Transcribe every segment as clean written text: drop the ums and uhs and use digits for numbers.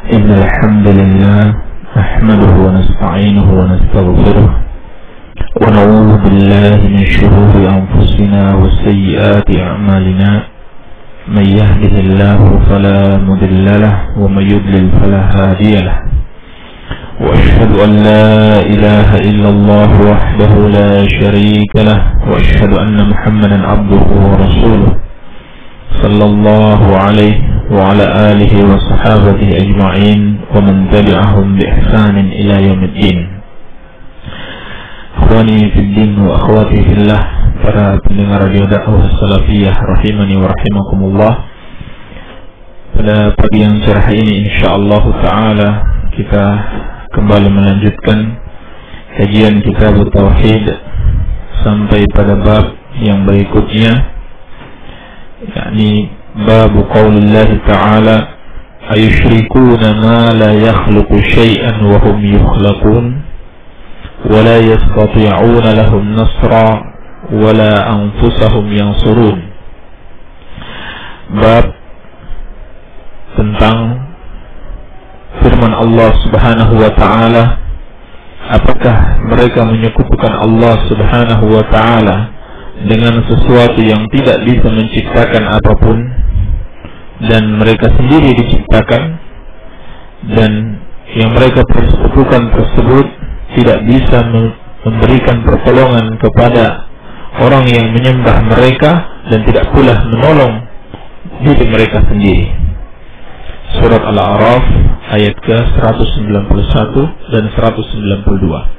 إن الحمد لله نحمده ونستعينه ونستغفره ونعوذ بالله من شرور أنفسنا وسيئات أعمالنا من يهده الله فلا مضل له ومن يضلل فلا هادي له وأشهد أن لا إله إلا الله وحده لا شريك له وأشهد أن محمدا عبده ورسوله صلى الله عليه وعلى آله وصحابته أجمعين ومن تبعهم بإحسان إلى يوم الدين. Akhwani fiddin wa akhwati fillah, para pendengar radio dakwah salafiyah rahimani wa rahimakumullah. Pada pagi yang cerah ini insyaallah taala kita kembali melanjutkan kajian kitab tauhid sampai pada bab yang berikutnya, yakni bab qaulillah ta'ala ayushrikuna ma la yakhluqu syai'an wa hum yukhlaqun wa la yastati'una lahum nasra wa la anfusahum yansurun. Bab tentang firman Allah Subhanahu wa ta'ala, apakah mereka menyekutukan Allah Subhanahu wa ta'ala dengan sesuatu yang tidak bisa menciptakan apapun, dan mereka sendiri diciptakan, dan yang mereka persekutukan tersebut tidak bisa memberikan pertolongan kepada orang yang menyembah mereka dan tidak pula menolong diri mereka sendiri. Surat Al-A'raf ayat ke-191 dan 192.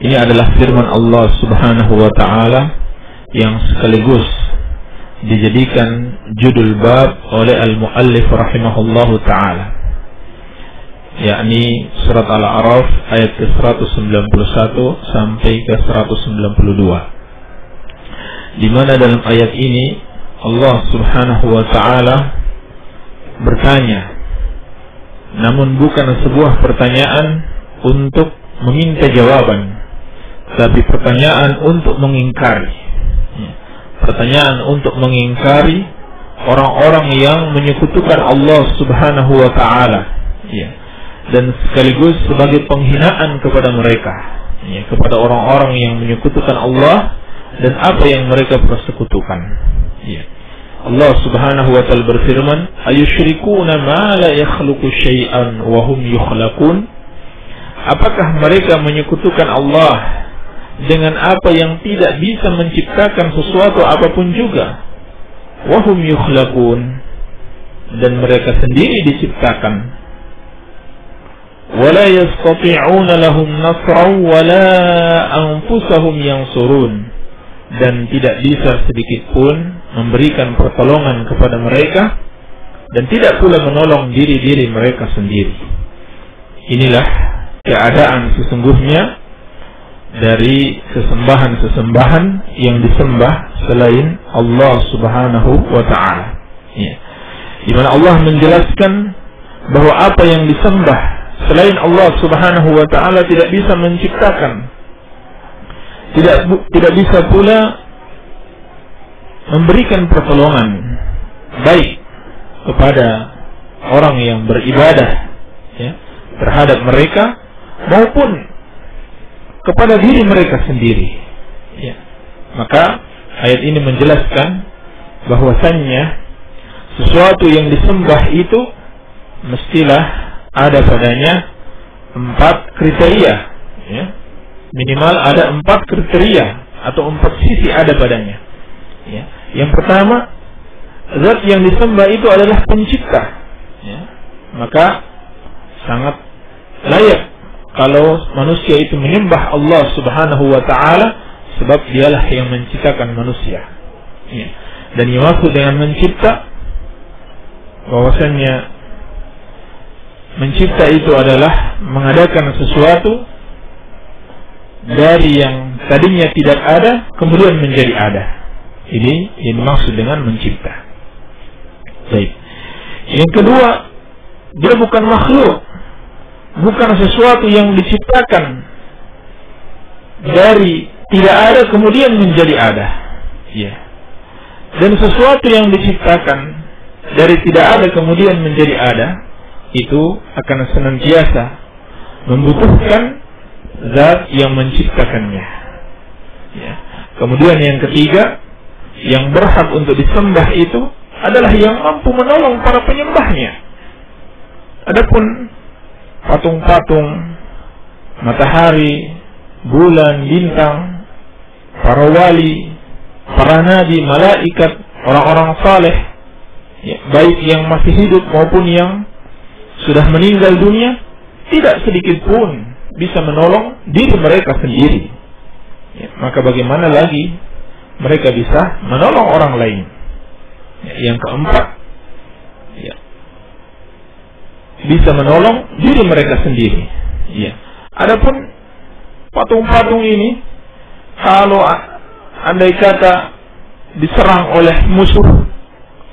Ini adalah firman Allah Subhanahu wa ta'ala yang sekaligus dijadikan judul bab oleh al-muallif rahimahullahu ta'ala, yakni surat Al-A'raf ayat ke-191 sampai ke-192, di mana dalam ayat ini Allah Subhanahu wa ta'ala bertanya, namun bukan sebuah pertanyaan untuk meminta jawaban, tapi pertanyaan untuk mengingkari. Pertanyaan untuk mengingkari orang-orang yang menyekutukan Allah Subhanahu wa ta'ala, dan sekaligus sebagai penghinaan kepada mereka, kepada orang-orang yang menyekutukan Allah dan apa yang mereka persekutukan. Allah Subhanahu wa ta'ala berfirman, ayusyrikuna ma la yakhluqu syai'an wa hum yukhlaqun. Apakah mereka menyekutukan Allah dengan apa yang tidak bisa menciptakan sesuatu apapun juga? Wahum yukhlaqun, dan mereka sendiri diciptakan. Wala yastati'una lahum nasran wala anfusahum yansurun, dan tidak bisa sedikit pun memberikan pertolongan kepada mereka dan tidak pula menolong diri-diri mereka sendiri. Inilah keadaan sesungguhnya dari sesembahan-sesembahan yang disembah selain Allah Subhanahu wa ta'ala, di mana Allah menjelaskan bahwa apa yang disembah selain Allah Subhanahu wa ta'ala tidak bisa menciptakan, tidak bisa pula memberikan pertolongan baik kepada orang yang beribadah terhadap mereka maupun kepada diri mereka sendiri. Maka ayat ini menjelaskan bahwasannya sesuatu yang disembah itu mestilah ada padanya 4 kriteria, minimal ada 4 kriteria atau 4 sisi ada padanya. Yang pertama, zat yang disembah itu adalah pencipta, maka sangat layak kalau manusia itu menyembah Allah Subhanahu wa ta'ala, sebab dialah yang menciptakan manusia. Dan yang maksud dengan mencipta, bahwasannya mencipta itu adalah mengadakan sesuatu dari yang tadinya tidak ada kemudian menjadi ada. Ini yang dimaksud dengan mencipta. Baik. Yang kedua, dia bukan makhluk, bukan sesuatu yang diciptakan dari tidak ada kemudian menjadi ada. Dan sesuatu yang diciptakan dari tidak ada kemudian menjadi ada, itu akan senantiasa membutuhkan zat yang menciptakannya. Ya. Kemudian yang ketiga, yang berhak untuk disembah itu adalah yang mampu menolong para penyembahnya. Adapun patung-patung, matahari, bulan, bintang, para wali, para nabi, malaikat, orang-orang saleh, ya, baik yang masih hidup maupun yang sudah meninggal dunia, tidak sedikit pun bisa menolong diri mereka sendiri. Ya, maka bagaimana lagi mereka bisa menolong orang lain? Ya, yang keempat, ya, bisa menolong diri mereka sendiri. Ya. Adapun patung-patung ini, kalau andai kata diserang oleh musuh,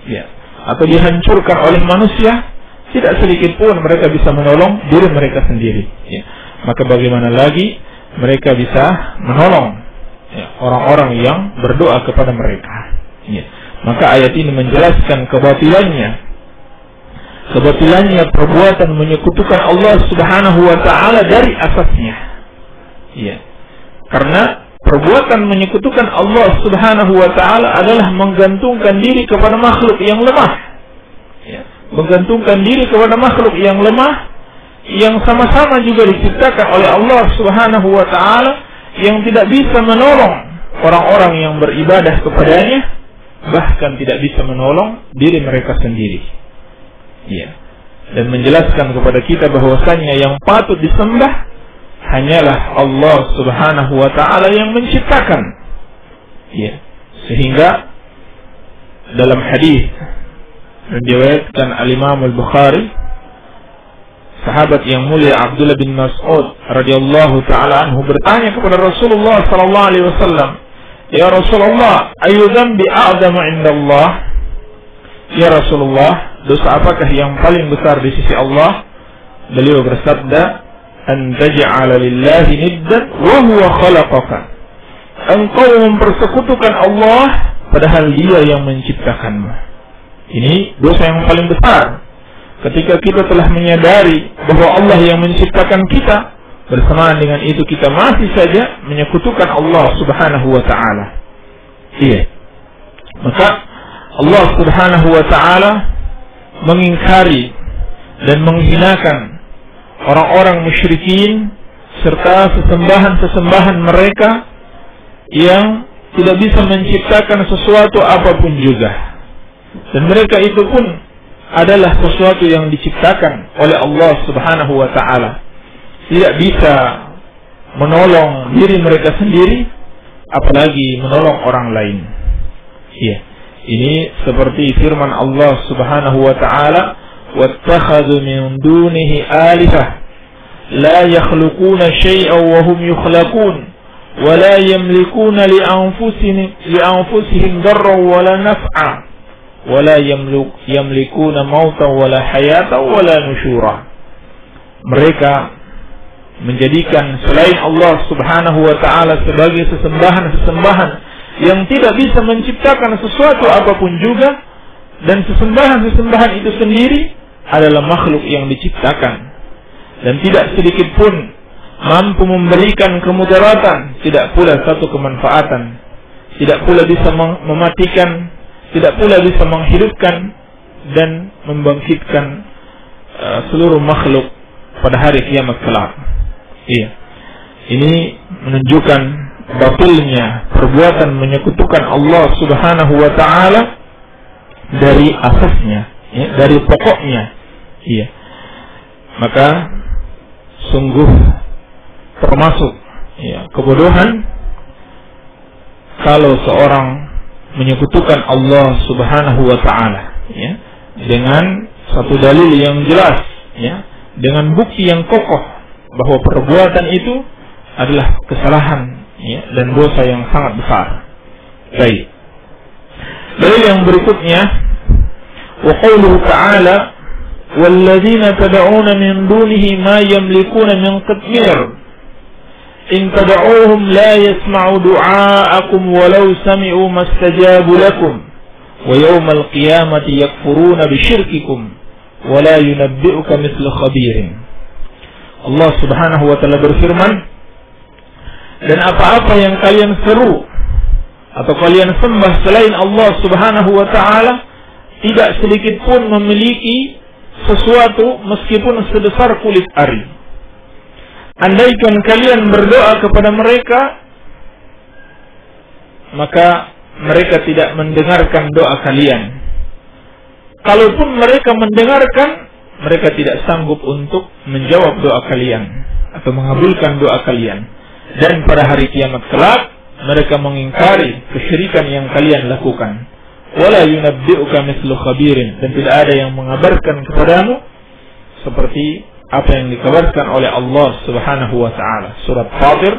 ya, atau dihancurkan oleh manusia, tidak sedikit pun mereka bisa menolong diri mereka sendiri. Ya. Maka bagaimana lagi mereka bisa menolong, ya, orang-orang yang berdoa kepada mereka. Ya. Maka ayat ini menjelaskan kebatilannya perbuatan menyekutukan Allah Subhanahu wa ta'ala dari asasnya. Ya. Karena perbuatan menyekutukan Allah Subhanahu wa ta'ala adalah menggantungkan diri kepada makhluk yang lemah. Ya. Menggantungkan diri kepada makhluk yang lemah, yang sama-sama juga diciptakan oleh Allah Subhanahu wa ta'ala, yang tidak bisa menolong orang-orang yang beribadah kepadanya, bahkan tidak bisa menolong diri mereka sendiri. Ya. Dan menjelaskan kepada kita bahwasanya yang patut disembah hanyalah Allah Subhanahu wa ta'ala yang menciptakan. Ya. Sehingga dalam hadis diriwayatkan al-Imam al-Bukhari, sahabat yang mulia Abdullah bin Mas'ud radhiyallahu taala anhu bertanya kepada Rasulullah sallallahu alaihi wasallam, "Ya Rasulullah, ayu dzambi a'zamu 'indallah?" Ya Rasulullah, dosa apakah yang paling besar di sisi Allah? Beliau bersabda, "An taj'ala lillahi niddan wa huwa khalaqaka." Engkau mempersekutukan Allah padahal Dia yang menciptakanmu. Ini dosa yang paling besar. Ketika kita telah menyadari bahwa Allah yang menciptakan kita, bersamaan dengan itu kita masih saja menyekutukan Allah Subhanahu wa ta'ala. Iya. Maka Allah Subhanahu wa ta'ala mengingkari dan menghinakan orang-orang musyrikin serta sesembahan-sesembahan mereka yang tidak bisa menciptakan sesuatu apapun juga. Dan mereka itu pun adalah sesuatu yang diciptakan oleh Allah Subhanahu wa ta'ala. Tidak bisa menolong diri mereka sendiri, apalagi menolong orang lain. Ya. Ini seperti firman Allah Subhanahu wa ta'ala, "Wattakhadhu min dunihi alihah la yakhluquna shay'an wa hum yukhlaqun wa la yamlikuna li anfusihim darran wa la naf'a wa la yamlikuna mautan wa la hayatan wa la nusyura." Mereka menjadikan selain Allah Subhanahu wa ta'ala sebagai sesembahan-sesembahan yang tidak bisa menciptakan sesuatu apapun juga, dan sesembahan-sesembahan itu sendiri adalah makhluk yang diciptakan dan tidak sedikit pun mampu memberikan kemudaratan, tidak pula satu kemanfaatan, tidak pula bisa mematikan, tidak pula bisa menghidupkan dan membangkitkan seluruh makhluk pada hari kiamat kelak. Iya. Ini menunjukkan batilnya perbuatan menyekutukan Allah Subhanahu wa ta'ala dari asasnya, ya, dari pokoknya. Iya. Maka sungguh termasuk, ya, kebodohan kalau seorang menyekutukan Allah Subhanahu wa ta'ala, ya, dengan satu dalil yang jelas, ya, dengan bukti yang kokoh bahwa perbuatan itu adalah kesalahan, ya, dan dosa yang sangat besar. Baik. Dalil yang berikutnya, wa qauluhu ta'ala, "Walladzina tad'una min dunihi ma yamlikuna min qitmir in tad'uuhum la yasma'u du'aakum walau sami'u mastajabu lakum wa yawmal qiyamati yakfuruna bisyirkikum wa la yunabbi'uka mithlu khabirin. Allah Subhanahu wa taala berfirman, dan apa-apa yang kalian seru atau kalian sembah selain Allah Subhanahu wa taala tidak sedikit pun memiliki sesuatu meskipun sebesar kulit ari. Andaikan kalian berdoa kepada mereka, maka mereka tidak mendengarkan doa kalian. Kalaupun mereka mendengarkan, mereka tidak sanggup untuk menjawab doa kalian atau mengabulkan doa kalian. Dan pada hari kiamat kelak, mereka mengingkari kesyirikan yang kalian lakukan. Wala yunabbi'uka mithlu khabirin, dan tidak ada yang mengabarkan kepadamu seperti apa yang dikabarkan oleh Allah Subhanahu wa taala. Surat Fatir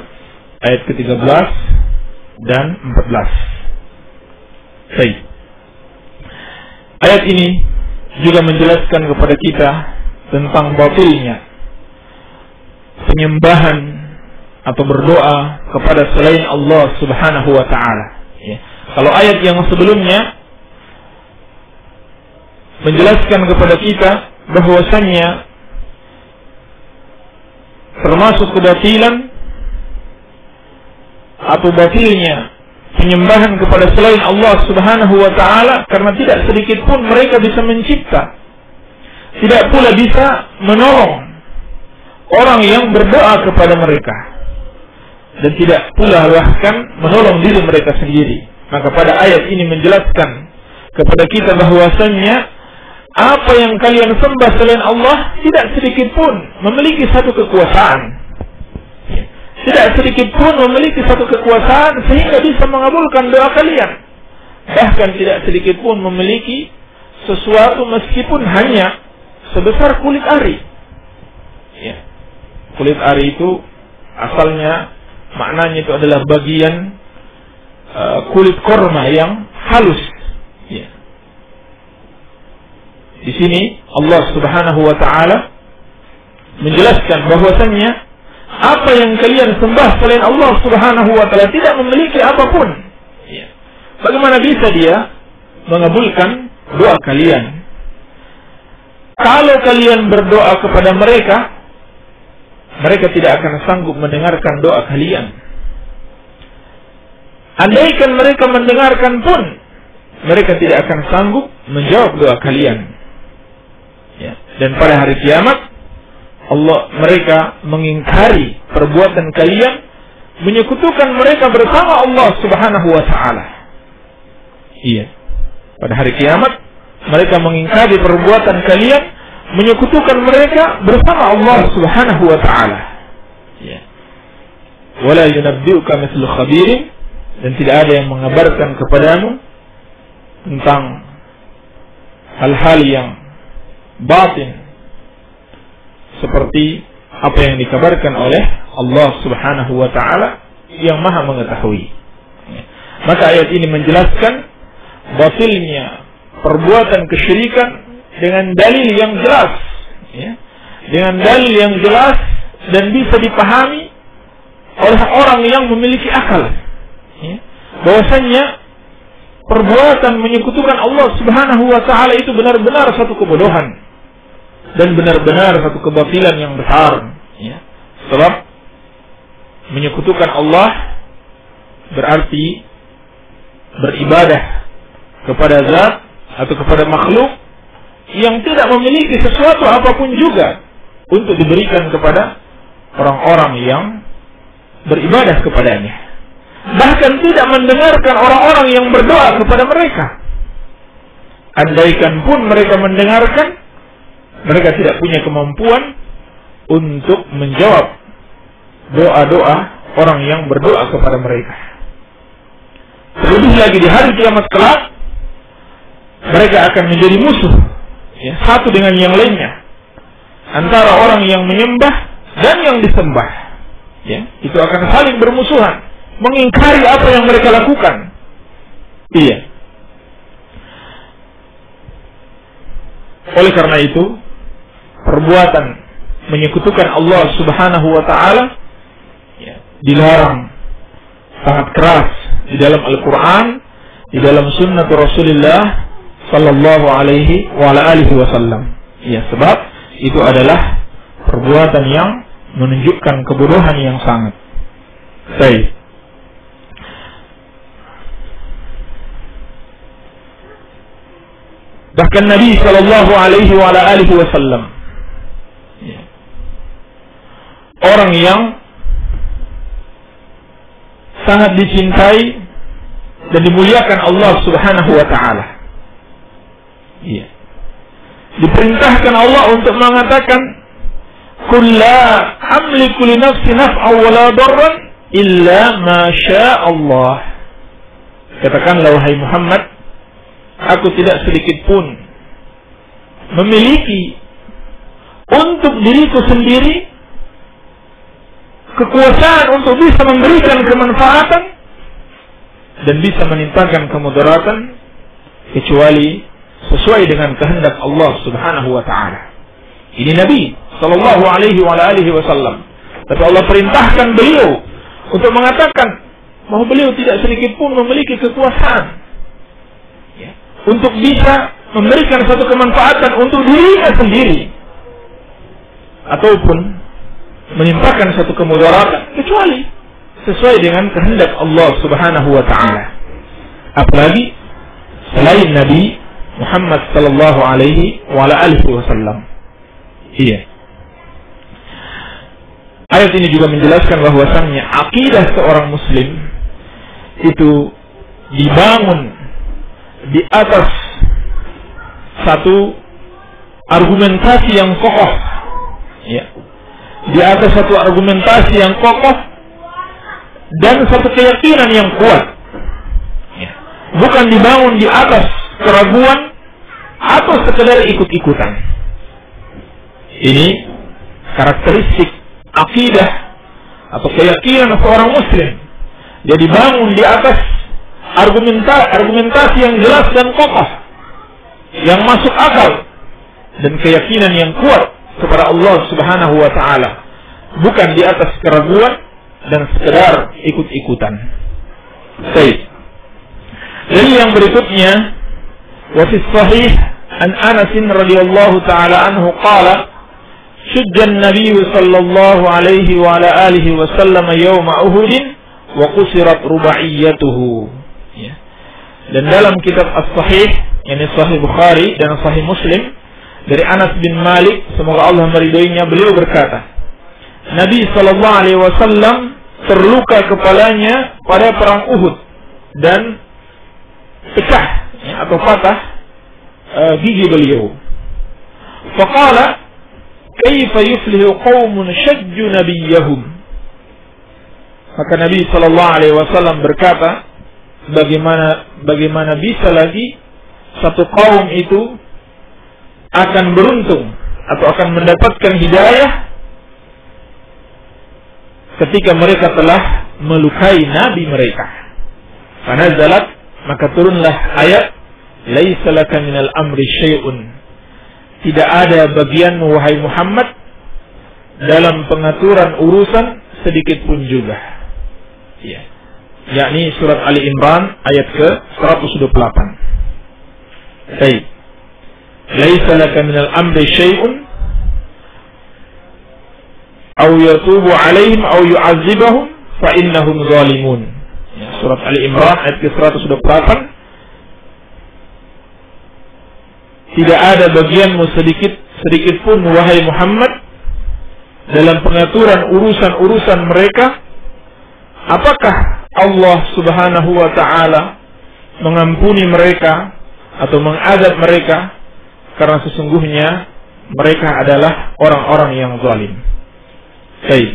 ayat ke-13 dan 14. Baik. Ayat ini juga menjelaskan kepada kita tentang batilnya penyembahan atau berdoa kepada selain Allah Subhanahu wa taala. Ya. Kalau ayat yang sebelumnya menjelaskan kepada kita bahwasannya termasuk kebatilan atau batilnya penyembahan kepada selain Allah Subhanahu wa taala karena tidak sedikit pun mereka bisa mencipta, tidak pula bisa menolong orang yang berdoa kepada mereka, dan tidak pula bahkan menolong diri mereka sendiri. Maka pada ayat ini menjelaskan kepada kita bahwasannya apa yang kalian sembah selain Allah tidak sedikit pun memiliki satu kekuasaan, tidak sedikit pun memiliki satu kekuasaan sehingga bisa mengabulkan doa kalian. Bahkan tidak sedikit pun memiliki sesuatu meskipun hanya sebesar kulit ari. Ya. Kulit ari itu asalnya maknanya itu adalah bagian kulit korma yang halus. Ya. Di sini Allah Subhanahu wa taala menjelaskan bahwasannya apa yang kalian sembah selain Allah Subhanahu wa taala tidak memiliki apapun. Ya. Bagaimana bisa dia mengabulkan doa kalian? Kalau kalian berdoa kepada mereka, mereka tidak akan sanggup mendengarkan doa kalian. Andaikan mereka mendengarkan pun, mereka tidak akan sanggup menjawab doa kalian. Ya. Dan pada hari kiamat, mereka mengingkari perbuatan kalian, menyekutukan mereka bersama Allah Subhanahu wa taala. Iya. Pada hari kiamat, mereka mengingkari perbuatan kalian, menyekutukan mereka bersama Allah Subhanahu wa taala. Ya. Wala yunabbi'uka mithlu khabirin, dan tidak ada yang mengabarkan kepadamu tentang hal-hal yang batin seperti apa yang dikabarkan oleh Allah Subhanahu wa taala yang Maha mengetahui. Maka ayat ini menjelaskan batilnya perbuatan kesyirikan dengan dalil yang jelas, ya. Dengan dalil yang jelas dan bisa dipahami oleh orang yang memiliki akal, ya. Bahwasanya perbuatan menyekutukan Allah Subhanahu wa taala itu benar-benar satu kebodohan dan benar-benar satu kebatilan yang besar, ya. Sebab menyekutukan Allah berarti beribadah kepada zat atau kepada makhluk yang tidak memiliki sesuatu apapun juga untuk diberikan kepada orang-orang yang beribadah kepadanya. Bahkan tidak mendengarkan orang-orang yang berdoa kepada mereka. Andaikan pun mereka mendengarkan, mereka tidak punya kemampuan untuk menjawab doa-doa orang yang berdoa kepada mereka. Terlebih lagi di hari kiamat kelak, mereka akan menjadi musuh, ya, satu dengan yang lainnya, antara orang yang menyembah dan yang disembah. Ya, itu akan saling bermusuhan, mengingkari apa yang mereka lakukan. Iya. Oleh karena itu, perbuatan menyekutukan Allah Subhanahu wa taala, ya, dilarang sangat keras di dalam Al-Quran, di dalam Sunnah Rasulullah Sallallahu Alaihi Wasallam. Ya, sebab itu adalah perbuatan yang menunjukkan kebodohan yang sangat. Baik. Bahkan Nabi sallallahu alaihi wasallam, orang yang sangat dicintai dan dimuliakan Allah Subhanahu wa taala. Iya. Diperintahkan Allah untuk mengatakan, "Qul la amliku li nafsi naf'an wa la darran illa ma syaa Allah." Katakanlah wahai Muhammad, aku tidak sedikit pun memiliki untuk diriku sendiri kekuasaan untuk bisa memberikan kemanfaatan dan bisa menimpakan kemudaratan kecuali sesuai dengan kehendak Allah Subhanahu wa taala. Ini Nabi sallallahu alaihi wasallam. Tapi Allah perintahkan beliau untuk mengatakan bahwa beliau tidak sedikit pun memiliki kekuasaan untuk bisa memberikan satu kemanfaatan untuk dirinya sendiri ataupun menimpakan satu kemudaratan kecuali sesuai dengan kehendak Allah Subhanahu wa taala. Apalagi selain Nabi Muhammad sallallahu alaihi wasallam. Iya. Ayat ini juga menjelaskan bahwasannya akidah seorang muslim itu dibangun di atas satu argumentasi yang kokoh. Ya. Di atas satu argumentasi yang kokoh dan satu keyakinan yang kuat. Ya. Bukan dibangun di atas keraguan atau sekedar ikut-ikutan. Ini karakteristik akidah atau keyakinan seorang muslim. Dia dibangun di atas argumentasi yang jelas dan kokoh, yang masuk akal, dan keyakinan yang kuat kepada Allah Subhanahu wa taala, bukan di atas keraguan dan sekedar ikut-ikutan. Baik. Jadi yang berikutnya, wa fi sahih an Anas radhiyallahu taala anhu qala shujja an-nabiy sallallahu alaihi wa ala alihi wa sallam yawm Uhud wa qusirat rubaiyatuhu. Ya. Dan dalam kitab As-Sahih, yakni Sahih Bukhari dan Sahih Muslim, dari Anas bin Malik, semoga Allah meridhoinya, beliau berkata, Nabi sallallahu alaihi wasallam terluka kepalanya pada perang Uhud dan pecah atau patah gigi beliau. Faqala kaifa yuflihu qaumun shajju nabiyyahum. Maka Nabi sallallahu alaihi wasallam berkata, bagaimana bisa lagi satu kaum itu akan beruntung atau akan mendapatkan hidayah ketika mereka telah melukai nabi mereka. Fanazalat, maka turunlah ayat, laisa laka minal amri syai'un. Tidak ada bagian wahai Muhammad dalam pengaturan urusan sedikit pun juga. Ya. Yakni surat Ali Imran ayat ke-128. Baik. Laisa laka minal amri syai'un aw yatubu 'alaihim aw yu'adzibahum fa innahum zalimun. Ya, surat Ali Imran ayat ke-128. Tidak ada bagianmu sedikit pun wahai Muhammad dalam pengaturan urusan mereka. Apakah Allah Subhanahu wa taala mengampuni mereka atau mengazab mereka, karena sesungguhnya mereka adalah orang-orang yang zalim. Baik.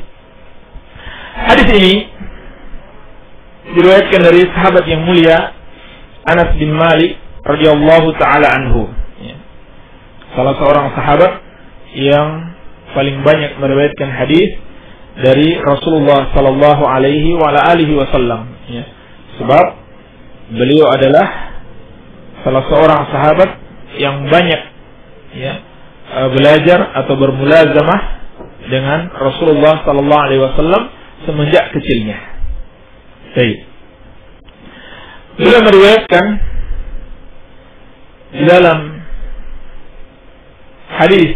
Hadis ini diriwayatkan dari sahabat yang mulia Anas bin Malik radhiyallahu taala anhu. Salah seorang sahabat yang paling banyak meriwayatkan hadis dari Rasulullah sallallahu alaihi wa alihi wasallam. Ya. Sebab beliau adalah salah seorang sahabat yang banyak belajar atau bermulazamah dengan Rasulullah sallallahu alaihi wasallam semenjak kecilnya. Baik. Beliau meriwayatkan di dalam hadis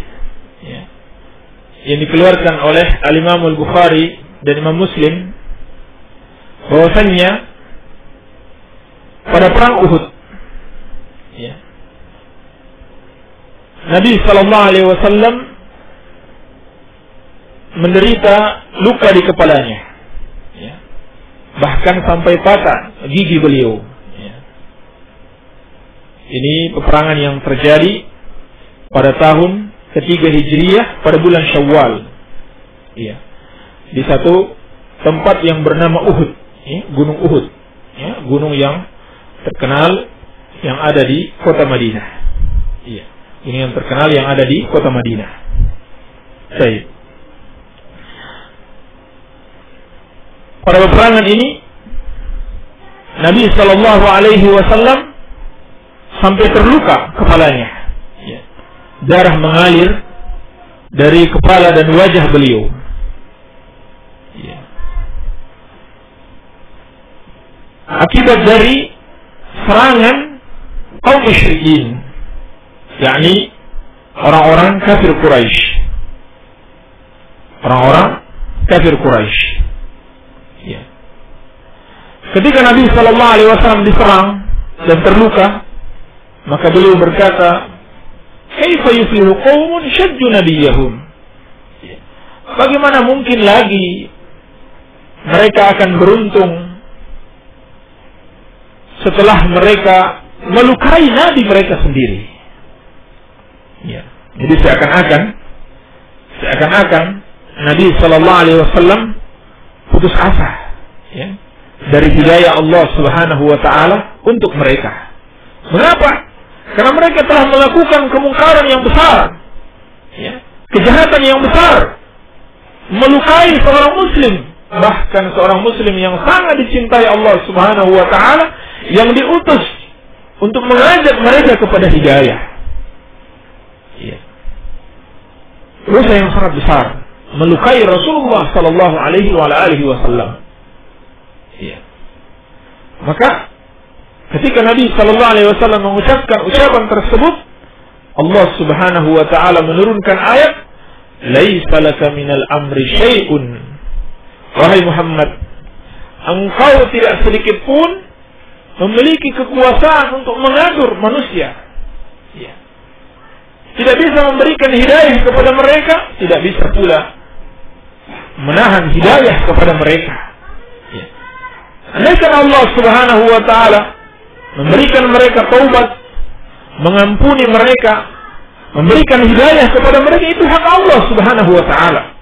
yang dikeluarkan oleh Al-Imam Al-Bukhari dan Imam Muslim bahwasannya pada perang Uhud Nabi sallallahu alaihi wasallam menderita luka di kepalanya, bahkan sampai patah gigi beliau. Ini peperangan yang terjadi pada tahun ketiga Hijriyah pada bulan Syawal. Di satu tempat yang bernama Uhud, Gunung Uhud, gunung yang terkenal yang ada di kota Madinah. Ini yang terkenal yang ada di kota Madinah. Baik. Pada peperangan ini Nabi sallallahu alaihi wasallam sampai terluka kepalanya. Darah mengalir dari kepala dan wajah beliau. Akibat dari serangan kaum musyrikin, yakni orang-orang kafir Quraisy. Orang-orang kafir Quraisy. Ketika Nabi sallallahu alaihi wasallam diserang dan terluka, maka beliau berkata, "Kaifa yuflihu qaumun shajju nabiyahum?" Bagaimana mungkin lagi mereka akan beruntung setelah mereka melukai nabi mereka sendiri? Jadi seakan-akan Nabi sallallahu alaihi wasallam putus asa dari hidayah Allah Subhanahu wa taala untuk mereka. Mengapa? Karena mereka telah melakukan kemungkaran yang besar, kejahatan yang besar, melukai seorang muslim, bahkan seorang muslim yang sangat dicintai Allah Subhanahu wa taala, yang diutus untuk mengajak mereka kepada hidayah. Dosa yang sangat besar, melukai Rasulullah sallallahu alaihi wasallam. Maka ketika Nabi sallallahu alaihi wasallam mengucapkan ucapan tersebut, Allah Subhanahu wa taala menurunkan ayat, "Laisa laka minal amri syai'un." Wahai Muhammad, engkau tidak sedikit pun memiliki kekuasaan untuk mengatur manusia. Tidak bisa memberikan hidayah kepada mereka, tidak bisa pula menahan hidayah kepada mereka. Andaikan Allah Subhanahu wa taala memberikan mereka taubat, mengampuni mereka, memberikan hidayah kepada mereka, itu hak Allah Subhanahu wa taala.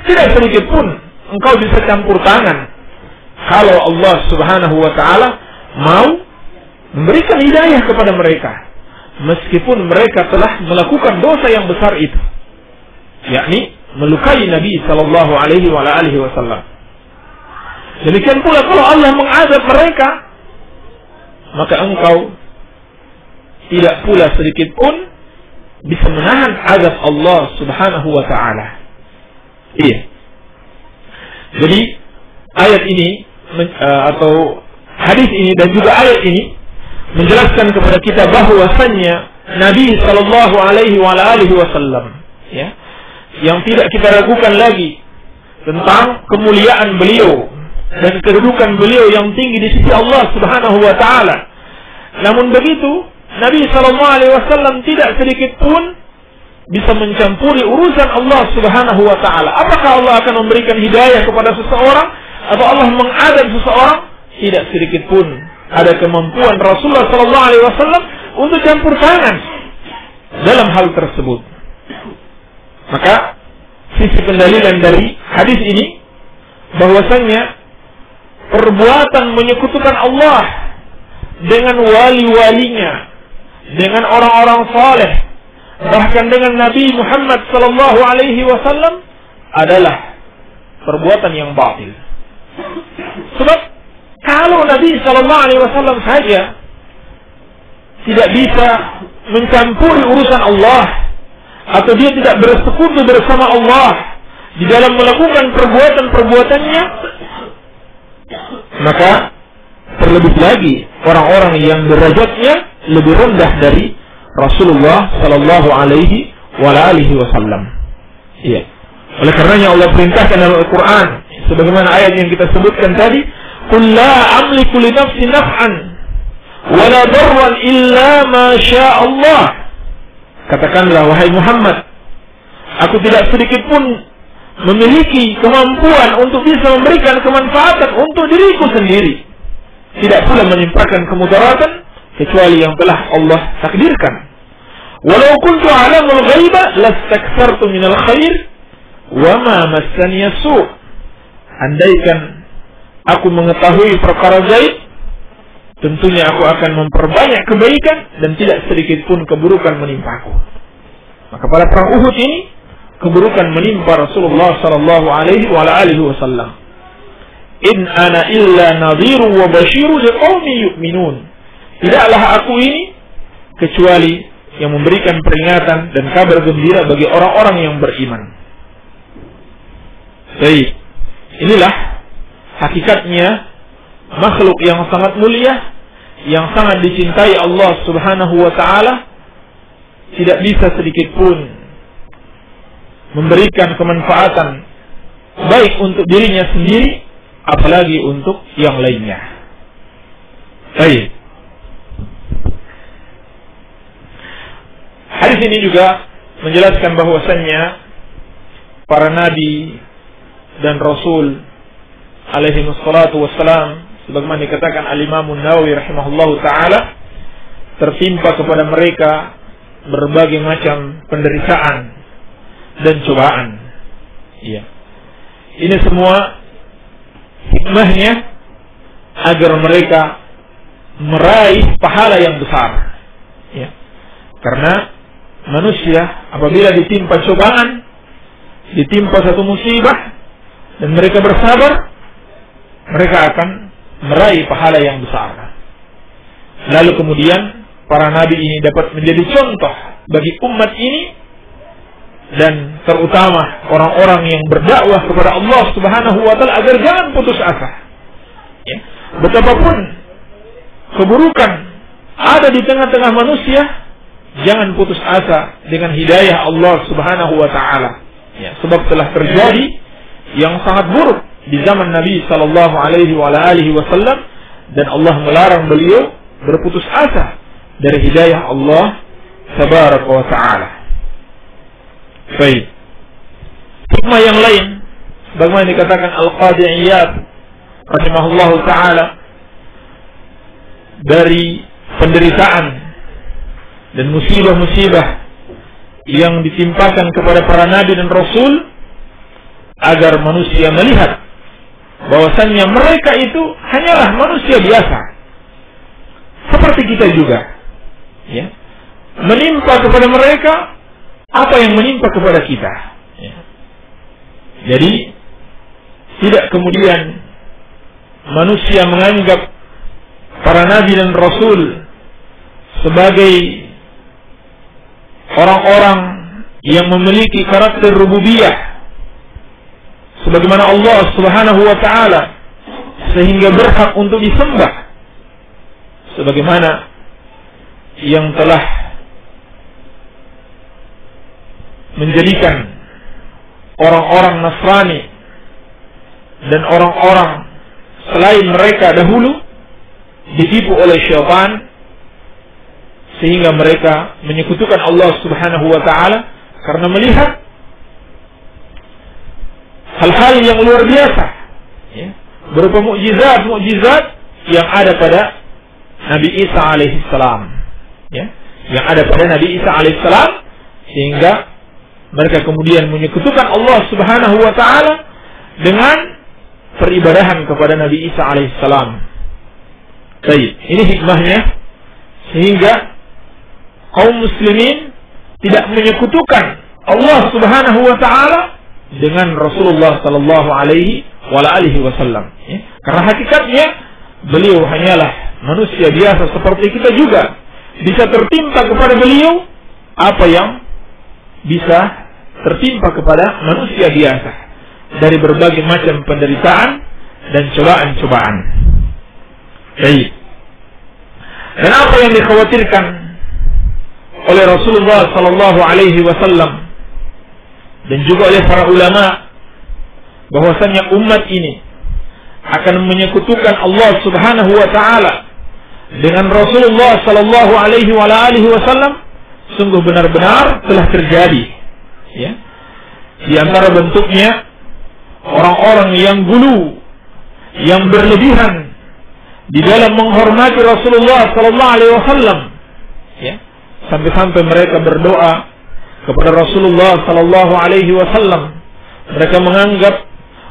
Tidak sedikit pun engkau bisa campur tangan kalau Allah Subhanahu wa taala mau memberikan hidayah kepada mereka, meskipun mereka telah melakukan dosa yang besar itu, yakni melukai Nabi sallallahu alaihi wasallam. Demikian pula kalau Allah mengazab mereka, maka engkau tidak pula sedikit pun bisa menahan azab Allah Subhanahu wa taala. Jadi ayat ini atau hadis ini dan juga ayat ini menjelaskan kepada kita bahwasannya Nabi sallallahu alaihi wasallam yang tidak kita ragukan lagi tentang kemuliaan beliau dan kedudukan beliau yang tinggi di sisi Allah Subhanahu wa taala. Namun begitu, Nabi sallallahu alaihi wasallam tidak sedikit pun bisa mencampuri urusan Allah Subhanahu wa taala. Apakah Allah akan memberikan hidayah kepada seseorang atau Allah mengadab seseorang? Tidak sedikit pun ada kemampuan Rasulullah sallallahu alaihi wasallam untuk campur tangan dalam hal tersebut. Maka sisi pendalilan dari hadis ini bahwasannya perbuatan menyekutukan Allah dengan wali-walinya, dengan orang-orang saleh, bahkan dengan Nabi Muhammad sallallahu alaihi wasallam adalah perbuatan yang batil. Sebab kalau Nabi sallallahu alaihi wasallam saja tidak bisa mencampuri urusan Allah, atau dia tidak bersekutu bersama Allah di dalam melakukan perbuatan-perbuatannya, maka terlebih lagi orang-orang yang derajatnya lebih rendah dari Rasulullah sallallahu alaihi wa alihi wasallam. Iya. Oleh karenanya Allah perintahkan dalam Al-Quran, sebagaimana ayat yang kita sebutkan tadi, qul la amliku li nafsi naf'an wa la darran illa ma syaa Allah. Katakanlah wahai Muhammad, aku tidak sedikit pun memiliki kemampuan untuk bisa memberikan kemanfaatan untuk diriku sendiri, tidak pula menimpakan kemudaratan kecuali yang telah Allah takdirkan. Walau kuntu a'lamul ghaiba lastakthartu minal khair wa ma massani su'. Andaikan aku mengetahui perkara gaib, tentunya aku akan memperbanyak kebaikan dan tidak sedikit pun keburukan menimpaku. Maka pada perang Uhud ini keburukan menimpa Rasulullah sallallahu alaihi wasallam. In ana illa nadhiru wa bashiru liqaumin yu'minun. Tidaklah aku ini kecuali yang memberikan peringatan dan kabar gembira bagi orang-orang yang beriman. Baik, inilah hakikatnya makhluk yang sangat mulia, yang sangat dicintai Allah Subhanahu wa ta'ala, tidak bisa sedikit pun memberikan kemanfaatan baik untuk dirinya sendiri, apalagi untuk yang lainnya. Baik. Hadis ini juga menjelaskan bahwasannya para nabi dan rasul alaihi wassalatu wassalam, sebagaimana dikatakan Al-Imam An-Nawawi rahimahullahu taala, tertimpa kepada mereka berbagai macam penderitaan dan cobaan. Iya. Ini semua hikmahnya agar mereka meraih pahala yang besar. Ya. Karena manusia apabila ditimpa cobaan, ditimpa satu musibah, dan mereka bersabar, mereka akan meraih pahala yang besar. Lalu kemudian para nabi ini dapat menjadi contoh bagi umat ini, dan terutama orang-orang yang berdakwah kepada Allah Subhanahu wa ta'ala, agar jangan putus asa. Ya. Betapapun keburukan ada di tengah-tengah manusia, jangan putus asa dengan hidayah Allah Subhanahu wa ta'ala. Ya, sebab telah terjadi yang sangat buruk di zaman Nabi sallallahu alaihi wasallam, dan Allah melarang beliau berputus asa dari hidayah Allah tabaraka wa ta'ala. Baik. Hikmah yang lain, bagaimana dikatakan Al-Qadhi Iyad rahimahullahu ta'ala, dari penderitaan dan musibah-musibah yang ditimpakan kepada para nabi dan rasul, agar manusia melihat bahwasannya mereka itu hanyalah manusia biasa seperti kita juga. Ya. Menimpa kepada mereka apa yang menimpa kepada kita. Ya. Jadi tidak kemudian manusia menganggap para nabi dan rasul sebagai orang-orang yang memiliki karakter rububiyah sebagaimana Allah Subhanahu wa ta'ala, sehingga berhak untuk disembah, sebagaimana yang telah menjadikan orang-orang Nasrani dan orang-orang selain mereka dahulu ditipu oleh syaitan, sehingga mereka menyekutukan Allah Subhanahu wa ta'ala karena melihat hal-hal yang luar biasa, ya, berupa mukjizat yang ada pada Nabi Isa alaihissalam, ya, yang ada pada Nabi Isa alaihissalam, sehingga mereka kemudian menyekutukan Allah Subhanahu wa ta'ala dengan peribadahan kepada Nabi Isa alaihissalam. Baik, ini hikmahnya, sehingga kaum muslimin tidak menyekutukan Allah Subhanahu wa ta'ala dengan Rasulullah sallallahu alaihi wasallam. Ya. Karena hakikatnya beliau hanyalah manusia biasa seperti kita juga. Bisa tertimpa kepada beliau apa yang bisa tertimpa kepada manusia biasa dari berbagai macam penderitaan dan cobaan-cobaan. Baik. Dan apa yang dikhawatirkan oleh Rasulullah sallallahu alaihi wasallam dan juga oleh para ulama bahwasanya umat ini akan menyekutukan Allah Subhanahu wa taala dengan Rasulullah sallallahu alaihi wasallam sungguh benar-benar telah terjadi, ya. Di antara bentuknya orang-orang yang gulu, yang berlebihan di dalam menghormati Rasulullah sallallahu alaihi wasallam, ya. Sampai-sampai mereka berdoa kepada Rasulullah sallallahu alaihi wasallam. Mereka menganggap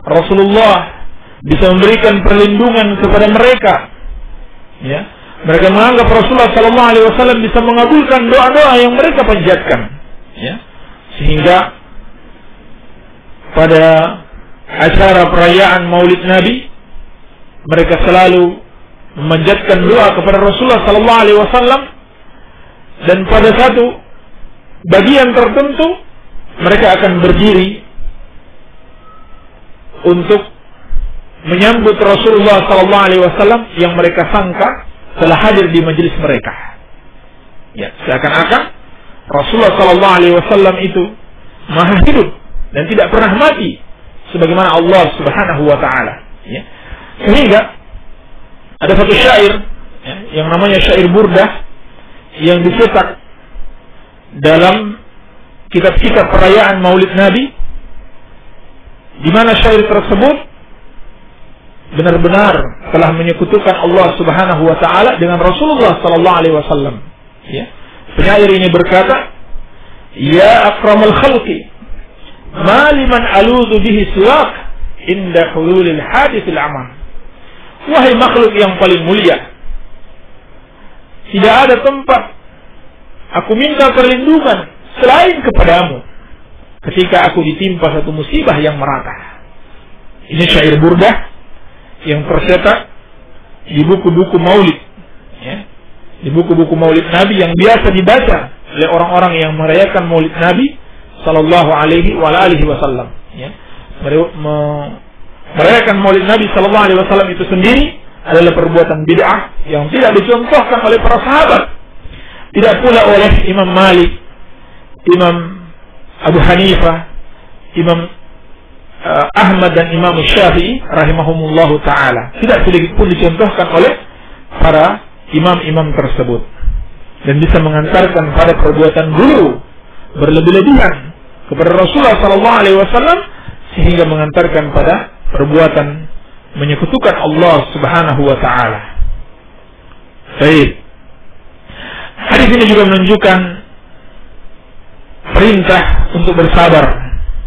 Rasulullah bisa memberikan perlindungan kepada mereka, ya. Mereka menganggap Rasulullah sallallahu alaihi wasallam bisa mengabulkan doa-doa yang mereka panjatkan, ya. Sehingga pada acara perayaan Maulid Nabi mereka selalu memanjatkan doa kepada Rasulullah sallallahu alaihi wasallam, dan pada satu bagian tertentu mereka akan berdiri untuk menyambut Rasulullah sallallahu alaihi wasallam yang mereka sangka telah hadir di majelis mereka. Ya, seakan-akan Rasulullah sallallahu alaihi wasallam itu maha hidup dan tidak pernah mati sebagaimana Allah Subhanahu wa taala, ya. Sehingga ada satu syair, ya, yang namanya syair Burdah yang dicetak dalam kitab-kitab perayaan Maulid Nabi, di mana syair tersebut benar-benar telah menyekutukan Allah Subhanahu wa taala dengan Rasulullah sallallahu alaihi wasallam, ya. Penyair ini berkata, "Ya akramal khalqi, ma liman aludu bihi siwak inda hululil hadithil amam." Wahai makhluk yang paling mulia, tidak ada tempat aku minta perlindungan selain kepadamu ketika aku ditimpa satu musibah yang merata. Ini syair Burdah yang tercetak di buku-buku Maulid, ya, di buku-buku Maulid Nabi yang biasa dibaca oleh orang-orang yang merayakan Maulid Nabi sallallahu alaihi wasallam, ya. Merayakan Maulid Nabi sallallahu alaihi wasallam itu sendiri adalah perbuatan bid'ah yang tidak dicontohkan oleh para sahabat, tidak pula oleh Imam Malik, Imam Abu Hanifah, Imam Ahmad dan Imam Syafi'i rahimahumullahu ta'ala. Tidak sedikit pun dicontohkan oleh para imam-imam tersebut, dan bisa mengantarkan pada perbuatan gulu berlebih-lebihan kepada Rasulullah sallallahu alaihi wasallam, sehingga mengantarkan pada perbuatan menyekutukan Allah Subhanahu wa taala. Baik. Hadis ini juga menunjukkan perintah untuk bersabar,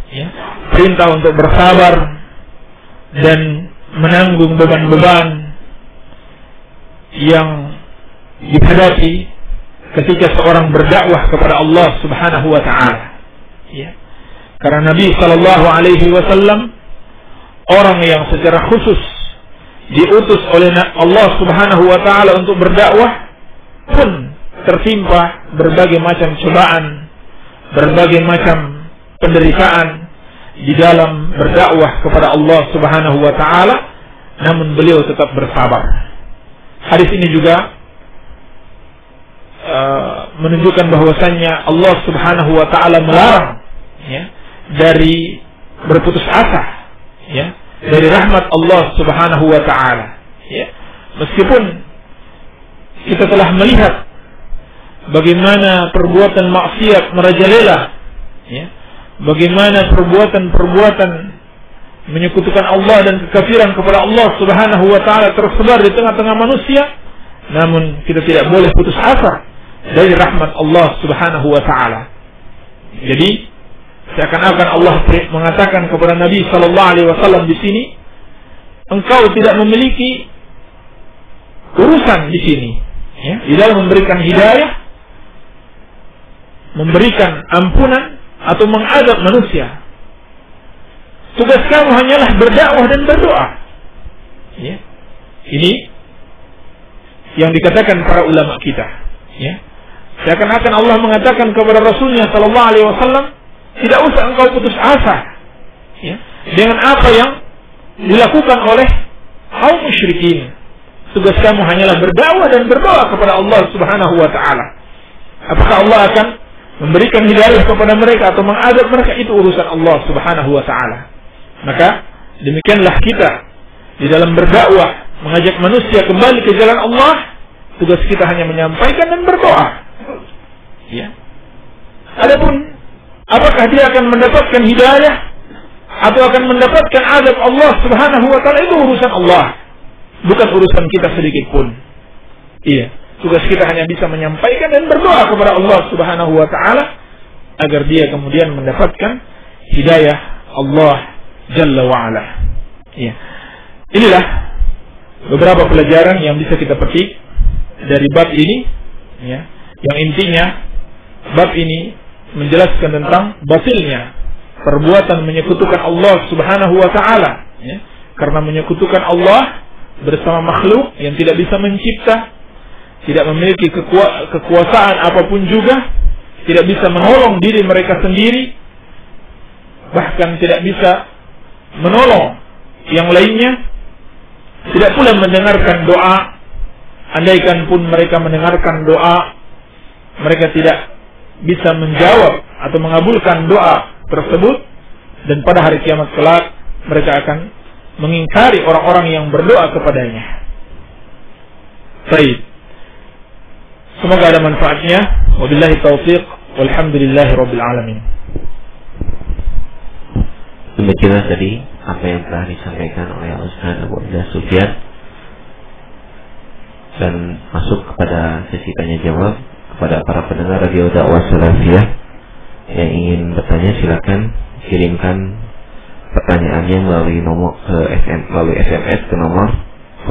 ya. Perintah untuk bersabar dan menanggung beban-beban yang dihadapi ketika seorang berdakwah kepada Allah Subhanahu wa taala, ya. Karena Nabi sallallahu alaihi wasallam orang yang secara khusus diutus oleh Allah Subhanahu wa taala untuk berdakwah pun tertimpa berbagai macam cobaan, berbagai macam penderitaan di dalam berdakwah kepada Allah Subhanahu wa taala, namun beliau tetap bersabar. Hadis ini juga menunjukkan bahwasannya Allah Subhanahu wa taala melarang, ya, dari berputus asa, ya, dari rahmat Allah Subhanahu wa taala, ya. Meskipun kita telah melihat bagaimana perbuatan maksiat merajalela, ya, bagaimana perbuatan-perbuatan menyekutukan Allah dan kekafiran kepada Allah Subhanahu wa taala tersebar di tengah-tengah manusia, namun kita tidak boleh putus asa dari rahmat Allah Subhanahu wa taala. Jadi seakan-akan Allah mengatakan kepada Nabi sallallahu alaihi wasallam di sini, engkau tidak memiliki urusan di sini, ya, di dalam memberikan hidayah, memberikan ampunan atau mengadab manusia. Tugas kamu hanyalah berdakwah dan berdoa, ya. Ini yang dikatakan para ulama kita, ya. Seakan-akan Allah mengatakan kepada Rasulnya sallallahu alaihi wasallam, tidak usah engkau putus asa, ya, dengan apa yang dilakukan oleh kaum musyrikin. Tugas kamu hanyalah berdakwah dan berdoa kepada Allah Subhanahu wa taala. Apakah Allah akan memberikan hidayah kepada mereka atau mengazab mereka, itu urusan Allah Subhanahu wa taala. Maka demikianlah kita di dalam berdakwah, mengajak manusia kembali ke jalan Allah, tugas kita hanya menyampaikan dan berdoa. Ya. Adapun apakah dia akan mendapatkan hidayah atau akan mendapatkan azab Allah Subhanahu wa taala, itu urusan Allah, bukan urusan kita sedikit pun. Iya, tugas kita hanya bisa menyampaikan dan berdoa kepada Allah Subhanahu wa taala agar dia kemudian mendapatkan hidayah Allah Jalla wa ala. Iya. Inilah beberapa pelajaran yang bisa kita petik dari bab ini, ya. Yang intinya bab ini menjelaskan tentang batilnya perbuatan menyekutukan Allah Subhanahu wa taala, ya. Karena menyekutukan Allah bersama makhluk yang tidak bisa mencipta, tidak memiliki kekuasaan apapun juga, tidak bisa menolong diri mereka sendiri, bahkan tidak bisa menolong yang lainnya, tidak pula mendengarkan doa. Andaikan pun mereka mendengarkan doa, mereka tidak bisa menjawab atau mengabulkan doa tersebut, dan pada hari kiamat kelak mereka akan mengingkari orang-orang yang berdoa kepadanya. Baik. Semoga ada manfaatnya. Wabillahi taufiq. Walhamdulillahirabbil alamin. Demikianlah tadi apa yang telah disampaikan oleh Ustaz Abu Abdillah Sufyan, dan masuk kepada sesi tanya jawab kepada para pendengar radio dakwah salafiyah yang ingin bertanya. Silakan kirimkan pertanyaannya melalui melalui SMS ke nomor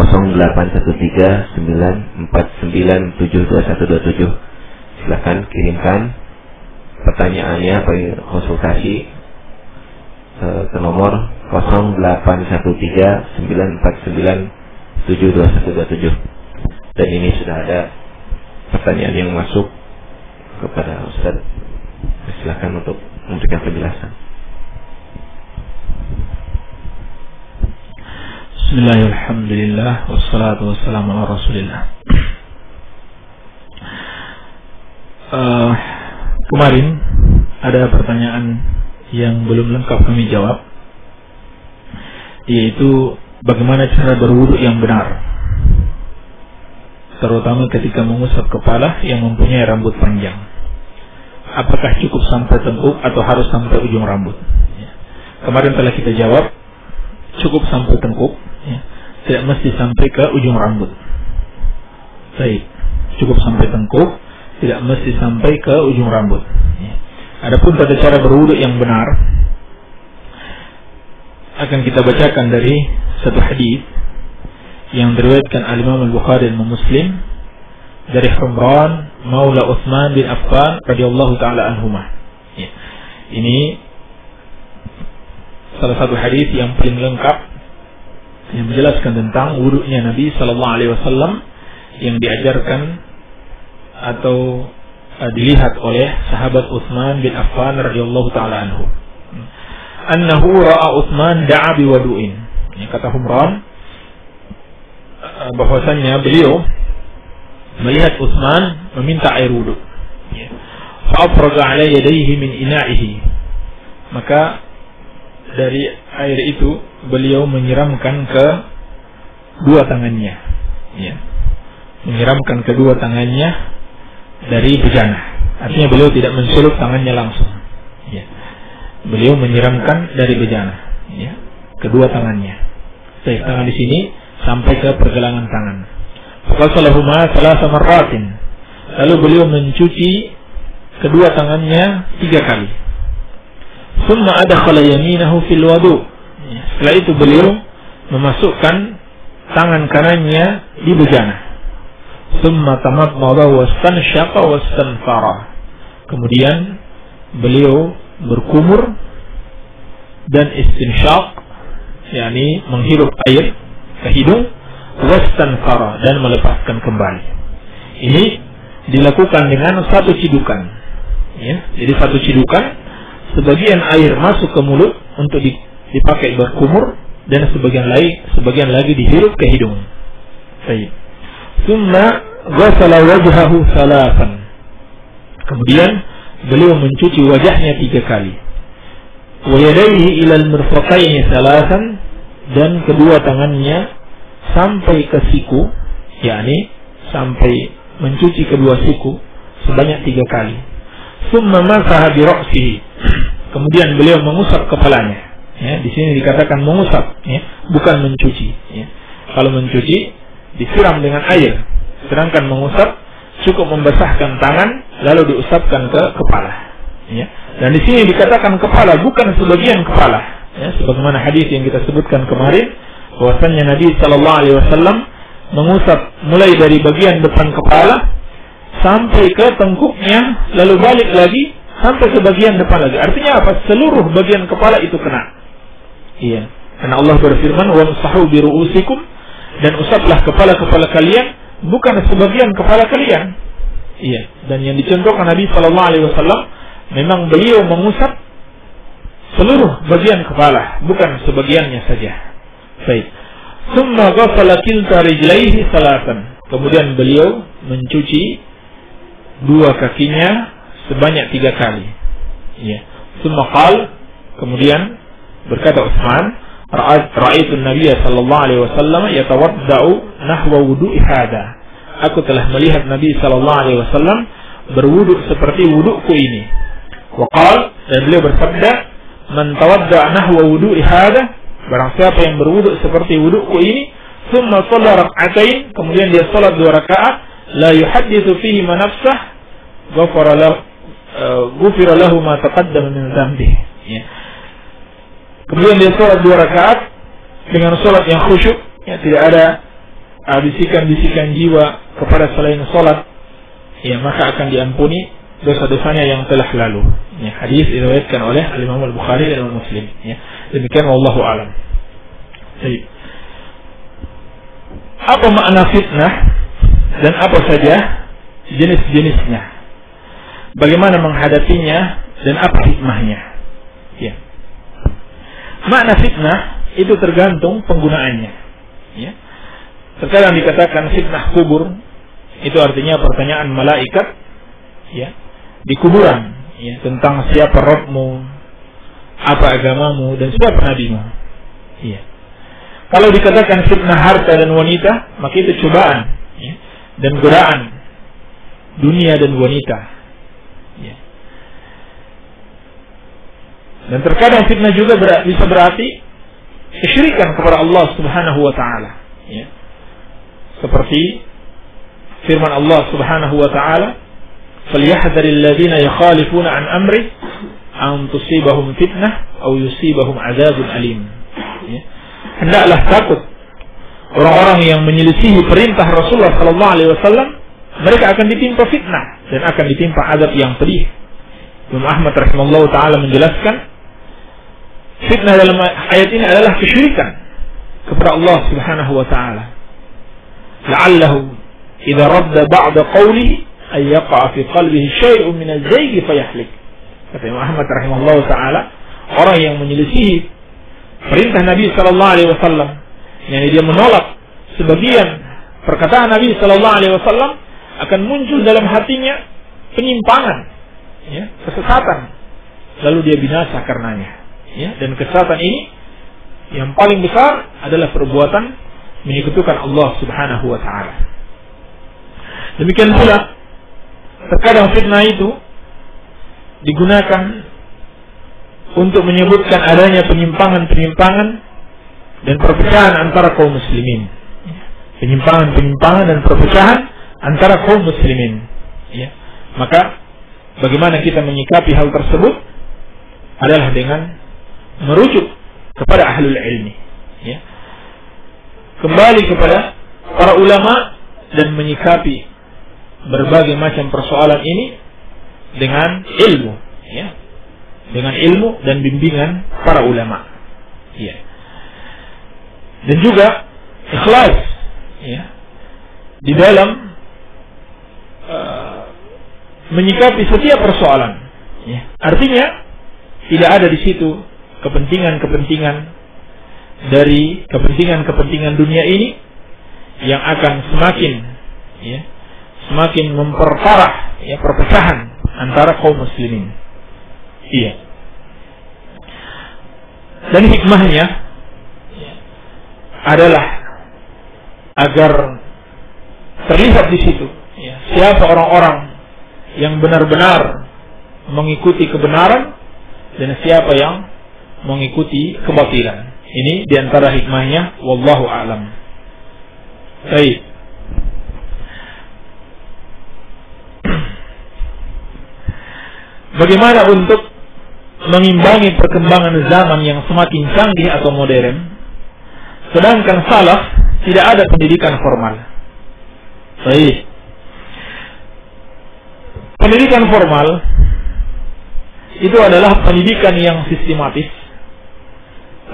0813-949-7227. Silakan kirimkan pertanyaannya atau konsultasi ke nomor 0813-949-7227. Dan ini sudah ada pertanyaan yang masuk kepada Ustaz. Silakan untuk memberikan penjelasan. Bismillahirrahmanirrahim. Wassalatu wassalamu ala Rasulillah. Kemarin ada pertanyaan yang belum lengkap kami jawab, yaitu bagaimana cara berwudu yang benar, terutama ketika mengusap kepala yang mempunyai rambut panjang. Apakah cukup sampai tengkuk atau harus sampai ujung rambut? Kemarin telah kita jawab, cukup sampai tengkuk, tidak mesti sampai ke ujung rambut. Baik, cukup sampai tengkuk, tidak mesti sampai ke ujung rambut. Adapun tata cara berwudu yang benar akan kita bacakan dari satu hadis yang diriwayatkan Al-Imam Al-Bukhari dan Muslim dari Humran Maula Utsman bin Affan radhiyallahu taala anhuma. Ini salah satu hadis yang paling lengkap yang menjelaskan tentang wudunya Nabi sallallahu alaihi wasallam yang diajarkan atau dilihat oleh sahabat Utsman bin Affan radhiyallahu taala anhu. Annahu ra'a Utsman da'a biwudu'in. Ini kata Humran bahwasanya beliau melihat Utsman meminta air wudu. Fa'afraga 'ala yadayhi min ina'ihi. Maka dari air itu beliau menyiramkan ke dua tangannya. Menyiramkan kedua tangannya dari bejana. Artinya beliau tidak mencelup tangannya langsung. Beliau menyiramkan dari bejana, kedua tangannya. Baik, tangan di sini sampai ke pergelangan tangan. Faqasalahuma thalatha marratin. Lalu beliau mencuci kedua tangannya 3 kali. Thumma adkhala yaminahu fil wudu. Setelah itu beliau memasukkan tangan kanannya di bejana. Thumma tamadmada wastanshaqa wastanfara. Kemudian beliau berkumur dan istinsyaq, yakni menghirup air ke hidung, wastanfara, dan melepaskan kembali. Ini dilakukan dengan satu cidukan. Jadi satu cidukan, sebagian air masuk ke mulut untuk dipakai berkumur, dan sebagian lagi dihirup ke hidung. Baik. Tsumma ghasala wajhahu thalathan. Kemudian beliau mencuci wajahnya 3 kali. Wa yadayhi ilal mirfaqaini salasan, dan kedua tangannya sampai ke siku, yakni sampai mencuci kedua siku sebanyak 3 kali. Summa masaha bi ra'sihi, kemudian beliau mengusap kepalanya. Ya, di sini dikatakan mengusap, ya, bukan mencuci. Ya. Kalau mencuci disiram dengan air, sedangkan mengusap cukup membasahkan tangan lalu diusapkan ke kepala. Ya. Dan di sini dikatakan kepala, bukan sebagian kepala. Ya, sebagaimana hadis yang kita sebutkan kemarin, bahwasannya Nabi Sallallahu Alaihi Wasallam mengusap mulai dari bagian depan kepala sampai ke tengkuknya, lalu balik lagi sampai ke bagian depan lagi. Artinya apa? Seluruh bagian kepala itu kena. Iya. Karena Allah berfirman, "Wamsahu bi ru'usikum", dan usaplah kepala-kepala kalian, bukan sebagian kepala kalian. Iya. Dan yang dicontohkan Nabi Sallallahu Alaihi Wasallam, memang beliau mengusap seluruh bagian kepala, bukan sebagiannya saja. Baik. Summa ghasala kilta rijlaihi salatan. Kemudian beliau mencuci 2 kakinya sebanyak 3 kali. Ya. Summa qal, kemudian berkata Utsman, ra'aitu an-nabiy sallallahu alaihi wasallam yatawaddau nahwa wudu'i hada. Aku telah melihat Nabi sallallahu alaihi wasallam berwudu seperti wuduku ini. Wa qal, dan beliau bersabda, man tawadda nahwa wudu'i hada, barang siapa yang berwudu seperti wuduku ini, summa shalla rak'atain, kemudian dia salat 2 rakaat, la yuhadditsu fihi ma nafsah, ghufira lahu ma taqaddama min dhanbihi. Ya. Kemudian dia salat 2 rakaat dengan salat yang khusyuk, ya, tidak ada bisikan-bisikan jiwa kepada selain salat, ya, maka akan diampuni dosa-dosanya yang telah lalu. Ya, hadis diriwayatkan oleh Imam Al-Bukhari dan Muslim. Ya, demikian wallahu alam. Baik. Apa makna fitnah dan apa saja jenis-jenisnya? Bagaimana menghadapinya dan apa hikmahnya? Ya. Makna fitnah itu tergantung penggunaannya. Ya. Terkadang dikatakan fitnah kubur, itu artinya pertanyaan malaikat, ya, di kuburan, ya, tentang siapa Rabbmu, apa agamamu, dan siapa nabimu. Ya. Kalau dikatakan fitnah harta dan wanita, maka itu cobaan, ya, dan godaan dunia dan wanita. Ya. Dan terkadang fitnah juga bisa berarti kesyirikan kepada Allah Subhanahu wa taala. Ya. Seperti firman Allah Subhanahu wa taala, "Falyahdharil ladzina yukhalifuna an amri an tusibahum fitnah aw yusibahum adzabun alim." Ya. Hendaklah takut orang-orang yang menyelisihi perintah Rasulullah sallallahu alaihi wasallam, mereka akan ditimpa fitnah dan akan ditimpa azab yang pedih. Imam Ahmad rahimahullah taala menjelaskan, fitnah dalam ayat ini adalah kesyirikan kepada Allah Subhanahu wa taala. La'allahu idza radda ba'da qawlihi ay yaqa fi qalbihi syai'un min az-zayg fayahlik. Kata Imam Ahmad rahimahullah taala, orang yang menyelisihi perintah Nabi sallallahu alaihi wasallam, yang dia menolak sebagian perkataan Nabi sallallahu alaihi wasallam, akan muncul dalam hatinya penyimpangan, ya, kesesatan, lalu dia binasa karenanya. Ya, dan kesesatan ini yang paling besar adalah perbuatan menyekutukan Allah Subhanahu wa taala. Demikian pula terkadang fitnah itu digunakan untuk menyebutkan adanya penyimpangan-penyimpangan dan perpecahan antara kaum muslimin. Penyimpangan-penyimpangan dan perpecahan antara kaum muslimin. Ya. Maka bagaimana kita menyikapi hal tersebut adalah dengan merujuk kepada ahlul ilmi. Ya. Kembali kepada para ulama dan menyikapi berbagai macam persoalan ini dengan ilmu, ya, dengan ilmu dan bimbingan para ulama, ya, dan juga ikhlas, ya, di dalam menyikapi setiap persoalan. Ya. Artinya tidak ada di situ kepentingan-kepentingan dari kepentingan-kepentingan dunia ini yang akan semakin memperparah, ya, perpecahan antara kaum muslimin. Iya. Dan hikmahnya adalah agar terlihat di situ siapa orang-orang yang benar-benar mengikuti kebenaran dan siapa yang mengikuti kebatilan. Ini diantara hikmahnya, wallahu a'lam. Baik. Bagaimana untuk mengimbangi perkembangan zaman yang semakin canggih atau modern, sedangkan salaf tidak ada pendidikan formal? Baik. Pendidikan formal itu adalah pendidikan yang sistematis,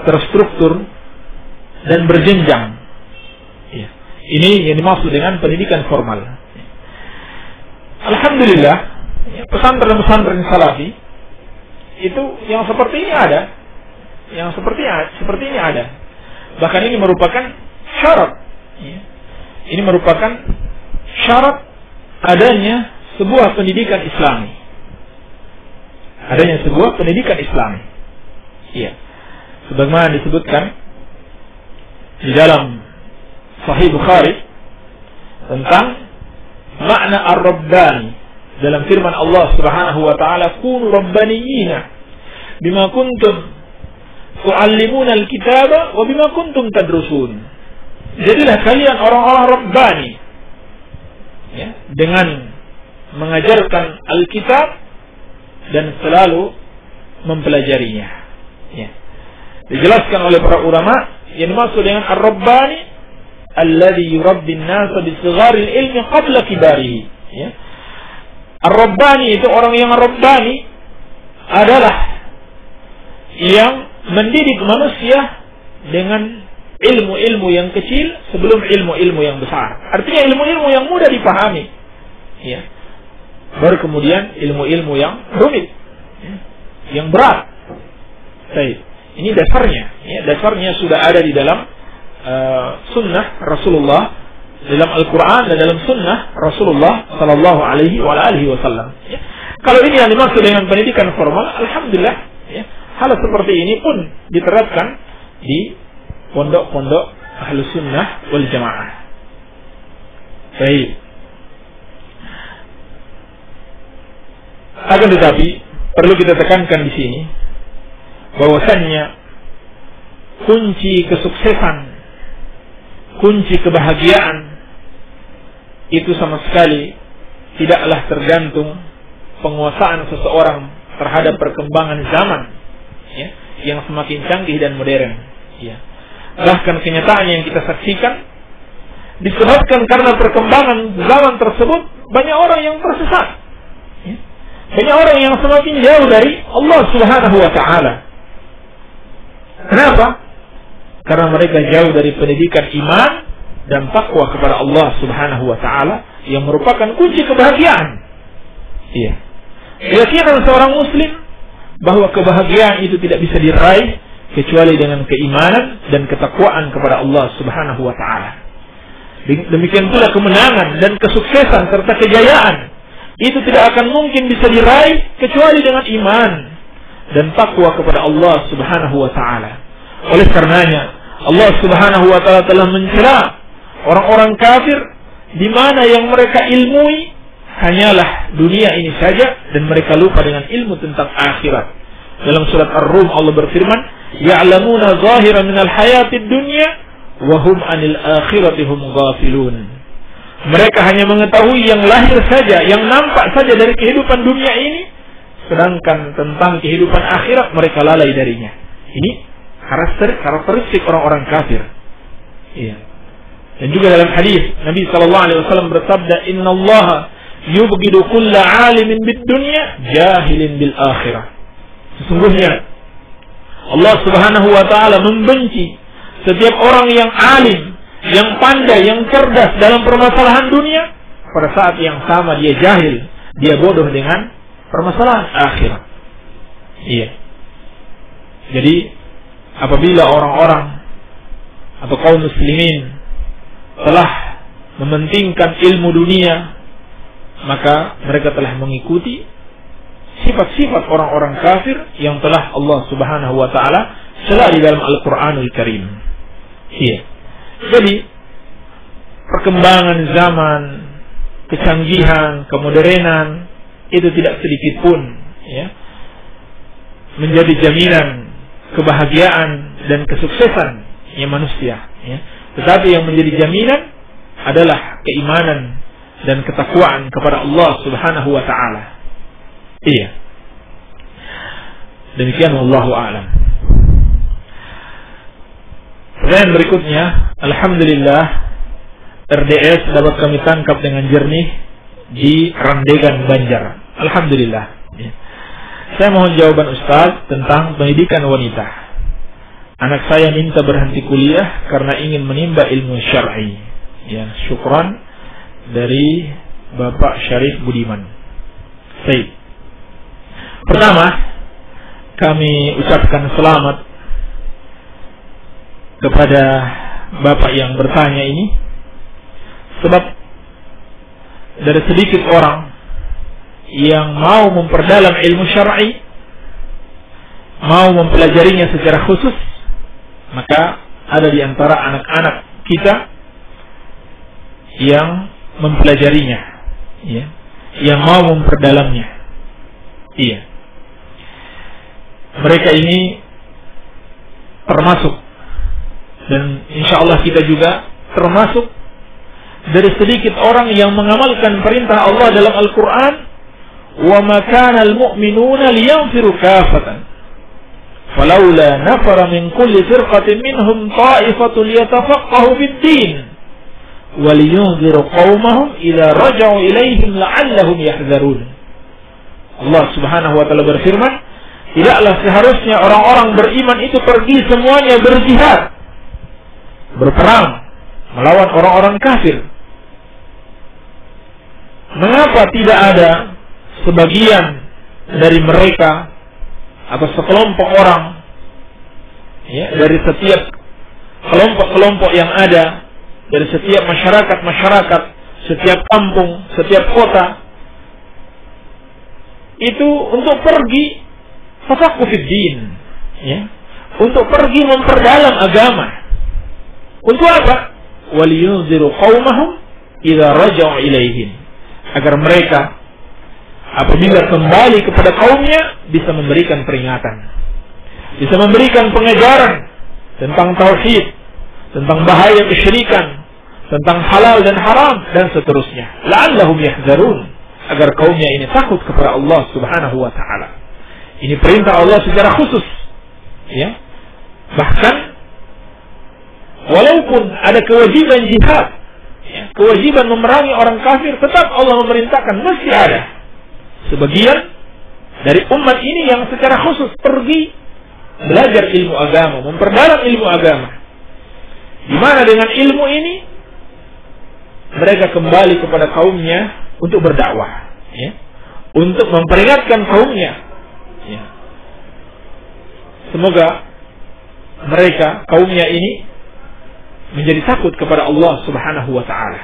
terstruktur, dan berjenjang. Ini yang dimaksud dengan pendidikan formal. Alhamdulillah, pesantren-pesantren salafi itu yang seperti ini ada, yang seperti ini ada. Bahkan ini merupakan syarat. Ini merupakan syarat adanya sebuah pendidikan Islami. Adanya sebuah pendidikan Islami. Iya. Sebagaimana disebutkan di dalam Sahih Bukhari tentang makna ar-rabbani dalam firman Allah Subhanahu wa taala, kunu rabbaniyina bima kuntum tu'allimuna al-kitaba wa bima kuntum tadrusun. Jadilah kalian orang-orang rabbani, ya, dengan mengajarkan Alkitab dan selalu mempelajarinya. Ya. Dijelaskan oleh para ulama yang dimaksud dengan ar-rabbani alladhi yurabbi an-nasa bi sigharil ilmi qabla kibarihi. Ya. Ar-rabbani itu orang yang rabbani adalah yang mendidik manusia dengan ilmu-ilmu yang kecil sebelum ilmu-ilmu yang besar. Artinya ilmu-ilmu yang mudah dipahami. Ya. Baru kemudian ilmu-ilmu yang rumit, yang berat. Baik. Ini dasarnya. Ya, dasarnya sudah ada di dalam sunnah Rasulullah, dalam Al-Quran dan dalam sunnah Rasulullah Sallallahu Alaihi Wasallam. Ya. Kalau ini yang dimaksud dengan pendidikan formal, alhamdulillah, ya, hal seperti ini pun diterapkan di pondok-pondok Ahlus Sunnah wal Jamaah. Baik. Akan tetapi perlu kita tekankan di sini bahwasannya kunci kesuksesan, kunci kebahagiaan itu sama sekali tidaklah tergantung penguasaan seseorang terhadap perkembangan zaman, ya, yang semakin canggih dan modern. Ya. Bahkan kenyataan yang kita saksikan disebabkan karena perkembangan zaman tersebut banyak orang yang tersesat, ya. Banyak orang yang semakin jauh dari Allah Subhanahu wa taala. Kenapa? Karena mereka jauh dari pendidikan iman dan takwa kepada Allah Subhanahu wa taala yang merupakan kunci kebahagiaan. Iya. Keyakinan seorang muslim bahwa kebahagiaan itu tidak bisa diraih kecuali dengan keimanan dan ketakwaan kepada Allah Subhanahu wa taala. Demikian pula kemenangan dan kesuksesan serta kejayaan itu tidak akan mungkin bisa diraih kecuali dengan iman dan takwa kepada Allah Subhanahu wa taala. Oleh karenanya Allah Subhanahu wa taala telah mencela orang-orang kafir di mana yang mereka ilmui hanyalah dunia ini saja dan mereka lupa dengan ilmu tentang akhirat. Dalam surat Ar-Rum Allah berfirman, "Ya'lamuna zahiran minal hayatid dunya wa hum 'anil akhirati hum ghafilun." Mereka hanya mengetahui yang lahir saja, yang nampak saja dari kehidupan dunia ini, sedangkan tentang kehidupan akhirat mereka lalai darinya. Ini karakteristik orang-orang kafir. Iya. Dan juga dalam hadis Nabi sallallahu alaihi wasallam bersabda, "Innallaha yubghidu kulla 'alimin bid-dunya jahilin bil akhirah." Sesungguhnya Allah Subhanahu wa taala membenci setiap orang yang alim, yang pandai, yang cerdas dalam permasalahan dunia, pada saat yang sama dia jahil, dia bodoh dengan permasalahan akhirat. Iya. Jadi apabila orang-orang atau kaum muslimin telah mementingkan ilmu dunia, maka mereka telah mengikuti sifat-sifat orang-orang kafir yang telah Allah Subhanahu wa taala cela di dalam Al-Qur'anul Karim. Iya. Jadi perkembangan zaman, kecanggihan, kemodernan itu tidak sedikit pun ya menjadi jaminan kebahagiaan dan kesuksesan manusia ya. Tetapi yang menjadi jaminan adalah keimanan dan ketakwaan kepada Allah Subhanahu wa taala. Iya. Demikian wallahu a'lam. Pertanyaan berikutnya, alhamdulillah RDS dapat kami tangkap dengan jernih di Randegan, Banjar. Alhamdulillah. Ya. Saya mohon jawaban Ustaz tentang pendidikan wanita. Anak saya minta berhenti kuliah karena ingin menimba ilmu syar'i. Ya, syukran dari Bapak Syarif Budiman. Baik. Pertama, kami ucapkan selamat kepada Bapak yang bertanya ini, sebab dari sedikit orang yang mau memperdalam ilmu syar'i, mau mempelajarinya secara khusus, maka ada di antara anak-anak kita yang mempelajarinya, ya, yang mau memperdalamnya. Iya. Mereka ini termasuk, dan insya Allah kita juga termasuk dari sedikit orang yang mengamalkan perintah Allah dalam Al-Quran, wa ma kana al-mu'minuna liyanfiru kafatan falawla nafara min kulli firqatin minhum ta'ifatun liyatafaqahu fid-din wa liyunziru qaumahum idza raja'u ilaihim la'allahum yahzarun. Allah Subhanahu wa taala berfirman, tidaklah seharusnya orang-orang beriman itu pergi semuanya berjihad, berperang melawan orang-orang kafir. Mengapa tidak ada sebagian dari mereka atau sekelompok orang ya, dari setiap kelompok-kelompok yang ada, dari setiap masyarakat, setiap kampung, setiap kota, itu untuk pergi tafaqquh fid-din, ya, untuk pergi memperdalam agama. Untuk apa? Waliyunziru qaumahum idza raja'u ilaihim, agar mereka apabila kembali kepada kaumnya bisa memberikan peringatan, bisa memberikan pengajaran tentang tauhid, tentang bahaya kesyirikan, tentang halal dan haram dan seterusnya. La'allahum yahzarun, agar kaumnya ini takut kepada Allah Subhanahu wa taala. Ini perintah Allah secara khusus, ya. Bahkan walaupun ada kewajiban jihad, ya, kewajiban memerangi orang kafir, tetap Allah memerintahkan mesti ada sebagian dari umat ini yang secara khusus pergi belajar ilmu agama, memperdalam ilmu agama. Di mana dengan ilmu ini mereka kembali kepada kaumnya untuk berdakwah, ya, untuk memperingatkan kaumnya. Ya. Semoga mereka, kaumnya ini, menjadi takut kepada Allah Subhanahu wa taala.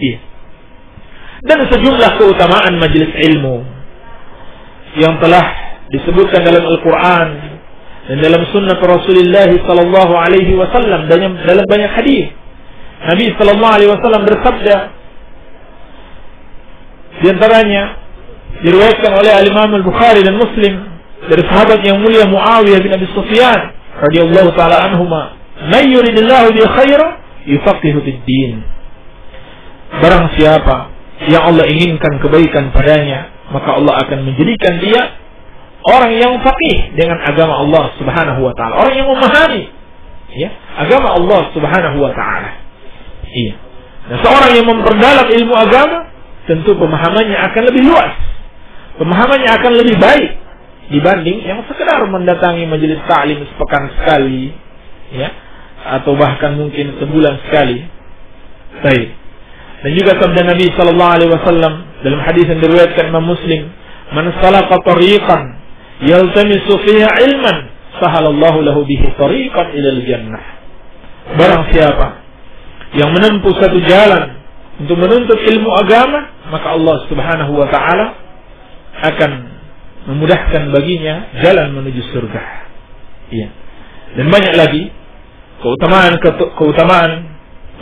Iya. Dan sejumlah keutamaan majelis ilmu yang telah disebutkan dalam Al-Quran dan dalam sunnah Rasulullah sallallahu alaihi wasallam dan dalam banyak hadis. Nabi sallallahu alaihi wasallam bersabda, di antaranya diriwayatkan oleh Imam Al-Bukhari dan Muslim dari sahabat yang mulia Muawiyah bin Abi Sufyan radhiyallahu taala anhuma, "Man yuridillahu bi khairan yufaqihu fid-din." Barang siapa yang Allah inginkan kebaikan padanya, maka Allah akan menjadikan dia orang yang faqih dengan agama Allah Subhanahu wa taala, orang yang memahami, ya, agama Allah Subhanahu wa taala. Iya. Nah, seorang yang memperdalam ilmu agama, tentu pemahamannya akan lebih luas, pemahamannya akan lebih baik dibanding yang sekedar mendatangi majelis ta'lim sepekan sekali, ya, atau bahkan mungkin sebulan sekali. Baik. Dan juga sabda Nabi sallallahu alaihi wasallam dalam hadis yang diriwayatkan Imam Muslim, "Man salaka tariqan yaltamisu fiha ilman, sahalallahu lahu bihi tariqan ilal jannah." Barang siapa yang menempuh satu jalan untuk menuntut ilmu agama, maka Allah Subhanahu wa taala akan memudahkan baginya jalan menuju surga. Iya. Dan banyak lagi keutamaan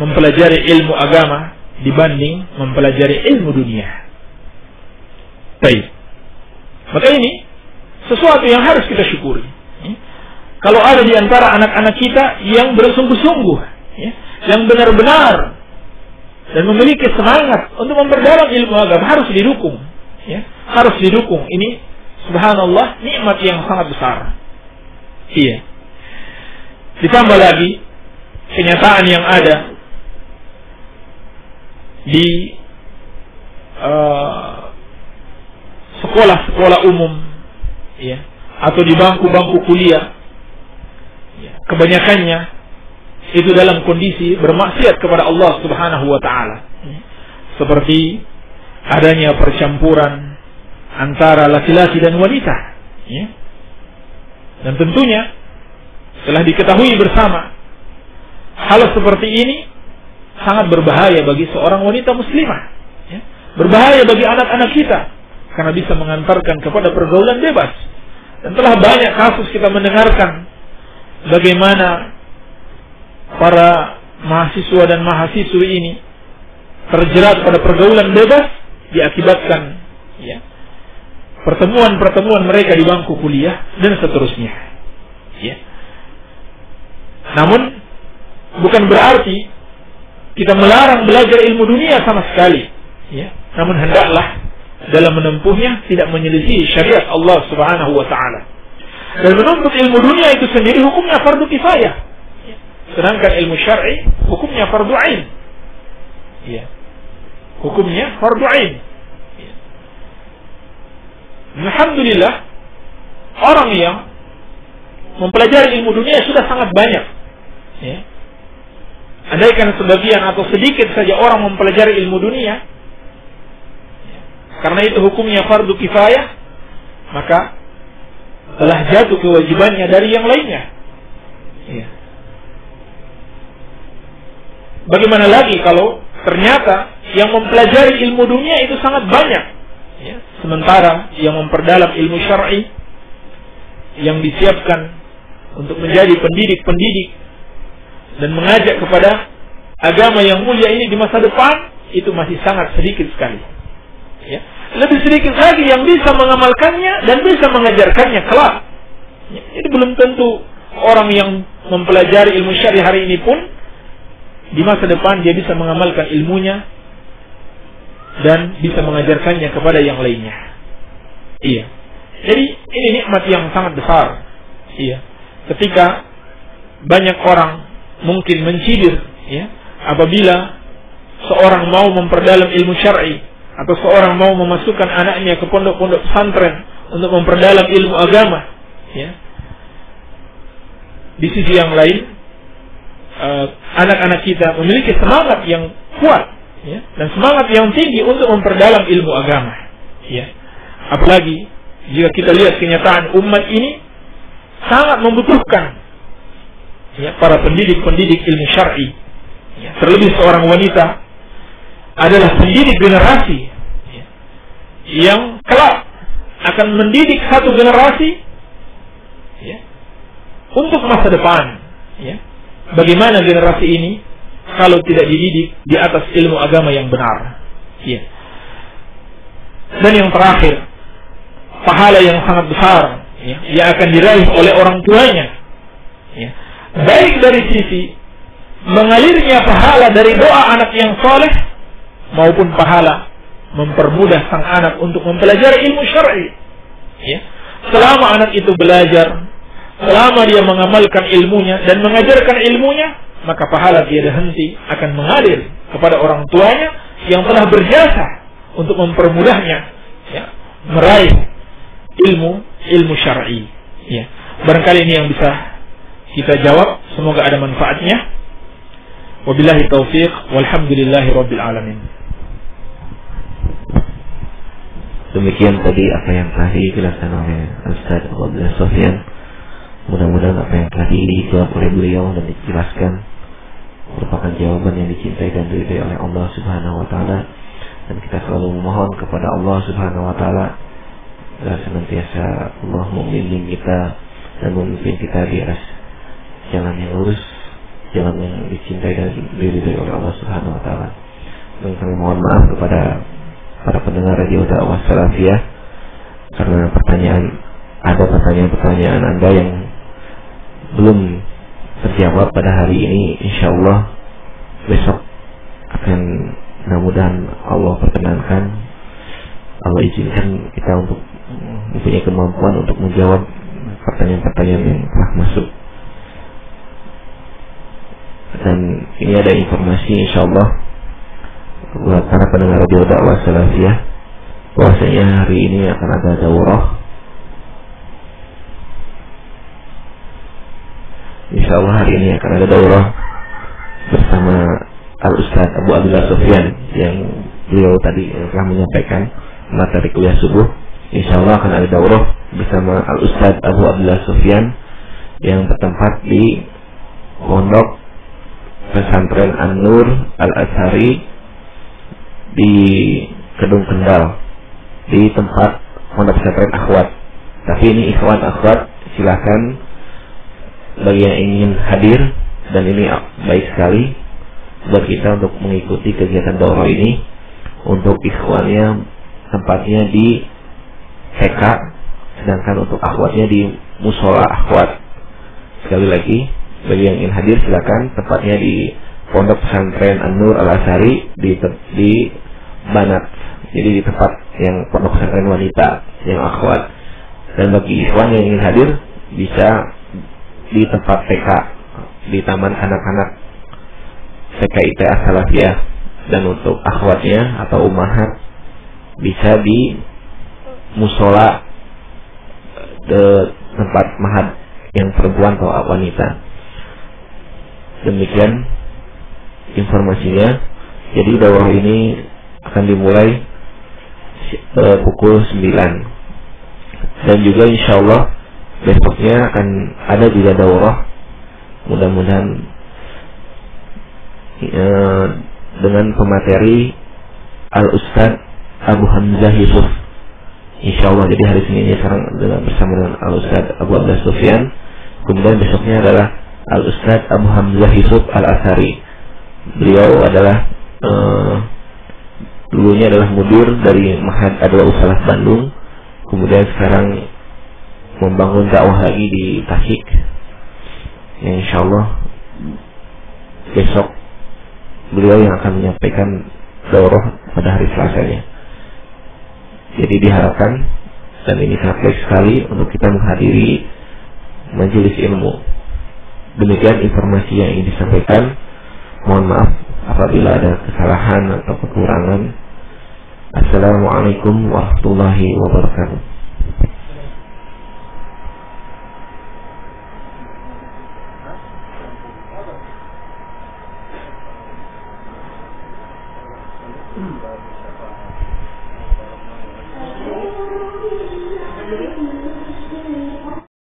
mempelajari ilmu agama dibanding mempelajari ilmu dunia. Baik. Maka ini sesuatu yang harus kita syukuri. Kalau ada di antara anak-anak kita yang bersungguh-sungguh, yang benar-benar dan memiliki semangat untuk memperdalam ilmu agama, harus didukung. Harus didukung. Ini subhanallah nikmat yang sangat besar. Iya. Ditambah lagi kenyataan yang ada di sekolah-sekolah umum, ya, atau di bangku-bangku kuliah, ya, kebanyakannya itu dalam kondisi bermaksiat kepada Allah Subhanahu wa taala. Seperti adanya percampuran antara laki-laki dan wanita, ya. Dan tentunya telah diketahui bersama hal seperti ini sangat berbahaya bagi seorang wanita muslimah, ya. Berbahaya bagi anak-anak kita karena bisa mengantarkan kepada pergaulan bebas. Dan telah banyak kasus kita mendengarkan bagaimana para mahasiswa dan mahasiswi ini terjerat pada pergaulan bebas diakibatkan, ya, pertemuan-pertemuan mereka di bangku kuliah dan seterusnya, ya. Namun bukan berarti kita melarang belajar ilmu dunia sama sekali, ya. Namun hendaklah dalam menempuhnya tidak menyelisihi syariat Allah Subhanahu wa taala. Dan menuntut ilmu dunia itu sendiri hukumnya fardu kifayah, ya. Sedangkan ilmu syar'i hukumnya fardu ain, ya. Hukumnya fardu ain, ya. Alhamdulillah orang yang mempelajari ilmu dunia sudah sangat banyak, ya. Andaikan sebagian atau sedikit saja orang mempelajari ilmu dunia, karena itu hukumnya fardu kifayah, maka telah jatuh kewajibannya dari yang lainnya, ya. Bagaimana lagi kalau ternyata yang mempelajari ilmu dunia itu sangat banyak, ya. Sementara yang memperdalam ilmu syar'i yang disiapkan untuk menjadi pendidik-pendidik dan mengajak kepada agama yang mulia ini di masa depan itu masih sangat sedikit sekali, ya. Lebih sedikit lagi yang bisa mengamalkannya dan bisa mengajarkannya kelak, ya. Jadi belum tentu orang yang mempelajari ilmu syar'i hari ini pun di masa depan dia bisa mengamalkan ilmunya dan bisa mengajarkannya kepada yang lainnya, iya. Jadi ini nikmat yang sangat besar, iya. Ketika banyak orang mungkin mencidir, ya, apabila seorang mau memperdalam ilmu syar'i atau seorang mau memasukkan anaknya ke pondok-pondok pesantren untuk memperdalam ilmu agama, ya. Di sisi yang lain, anak-anak kita memiliki semangat yang kuat, ya, dan semangat yang tinggi untuk memperdalam ilmu agama, ya. Apalagi jika kita lihat kenyataan umat ini sangat membutuhkan, ya, para pendidik-pendidik ilmu syar'i, ya. Terlebih seorang wanita adalah pendidik generasi, ya, yang kelak akan mendidik satu generasi, ya, untuk masa depan, ya. Bagaimana generasi ini kalau tidak dididik di atas ilmu agama yang benar, ya. Dan yang terakhir, pahala yang sangat besar, ya, yang akan diraih oleh orang tuanya, ya. Baik dari sisi mengalirnya pahala dari doa anak yang saleh maupun pahala mempermudah sang anak untuk mempelajari ilmu syar'i, ya. Selama anak itu belajar, selama dia mengamalkan ilmunya dan mengajarkan ilmunya, maka pahala tiada henti akan mengalir kepada orang tuanya yang telah berjasa untuk mempermudahnya, ya, meraih ilmu syar'i, ya. Barangkali ini yang bisa kita jawab, semoga ada manfaatnya. Wabillahi taufiq, walhamdulillahi rabbil alamin. Demikian tadi apa yang telah dijelaskan oleh Ustaz Abdullah Sofyan. Mudah-mudahan apa yang telah dijawab oleh beliau dan dijelaskan merupakan jawaban yang dicintai dan diridai oleh Allah Subhanahu wa taala. Dan kita selalu memohon kepada Allah Subhanahu wa taala senantiasa Allah membimbing kita dan memimpin kita di atas jalan yang lurus, jalan yang dicintai dan diridhai oleh Allah Subhanahu wa taala. Dan kami mohon maaf kepada para pendengar Radio Dakwah Salafiyah karena ada pertanyaan Anda yang belum terjawab pada hari ini. Insyaallah besok akan, mudah-mudahan Allah perkenankan, Allah izinkan kita untuk mempunyai kemampuan untuk menjawab pertanyaan-pertanyaan yang telah masuk. Dan ini ada informasi insyaallah buat para pendengar Radio Dakwah Salafiyah bahwasanya hari ini akan ada daurah. Insyaallah hari ini akan ada daurah bersama Al-Ustaz Abu Abdullah Sufyan yang beliau tadi telah menyampaikan materi kuliah subuh. Insyaallah akan ada daurah bersama Al-Ustaz Abu Abdullah Sufyan yang bertempat di Pondok Pesantren An-Nur Al-Azhari di Kedung Kendal, di tempat Pondok Pesantren Akhwat. Tapi ini ikhwan akhwat, silakan bagi yang ingin hadir, dan ini baik sekali buat kita untuk mengikuti kegiatan daurah ini. Untuk ikhwannya tempatnya di TK, sedangkan untuk akhwatnya di Musola Akhwat. Sekali lagi, bagi yang ingin hadir silakan, tempatnya di Pondok Pesantren An-Nur Al-Azhari di Banat. Jadi di tempat yang pondok pesantren wanita yang akhwat. Dan bagi ikhwan yang ingin hadir bisa di tempat TK di Taman Anak-anak TKIT As-Salafiyah. Dan untuk akhwatnya atau ummahat bisa di Musola tempat mahat yang perempuan atau wanita. Demikian informasinya. Jadi daurah ini akan dimulai pukul 9. Dan juga insyaallah besoknya akan ada juga daurah, mudah-mudahan dengan pemateri Al-Ustaz Abu Hamzah Yusuf. Insyaallah jadi hari Senin sekarang bersama dengan Al-Ustaz Abu Abdullah Sufyan. Kemudian besoknya adalah Al-Ustaz Abu Hamzah Yusuf Al-Azhari. Beliau adalah dulunya adalah mudir dari Ma'had Adwa Salaf Bandung, kemudian sekarang membangun dakwah lagi di Tasik. Ya, insyaallah besok beliau yang akan menyampaikan daurah pada hari Selasanya. Jadi diharapkan, dan ini sangat baik sekali untuk kita menghadiri majelis ilmu. Demikian informasi yang ingin disampaikan. Mohon maaf apabila ada kesalahan atau kekurangan. Assalamualaikum warahmatullahi wabarakatuh.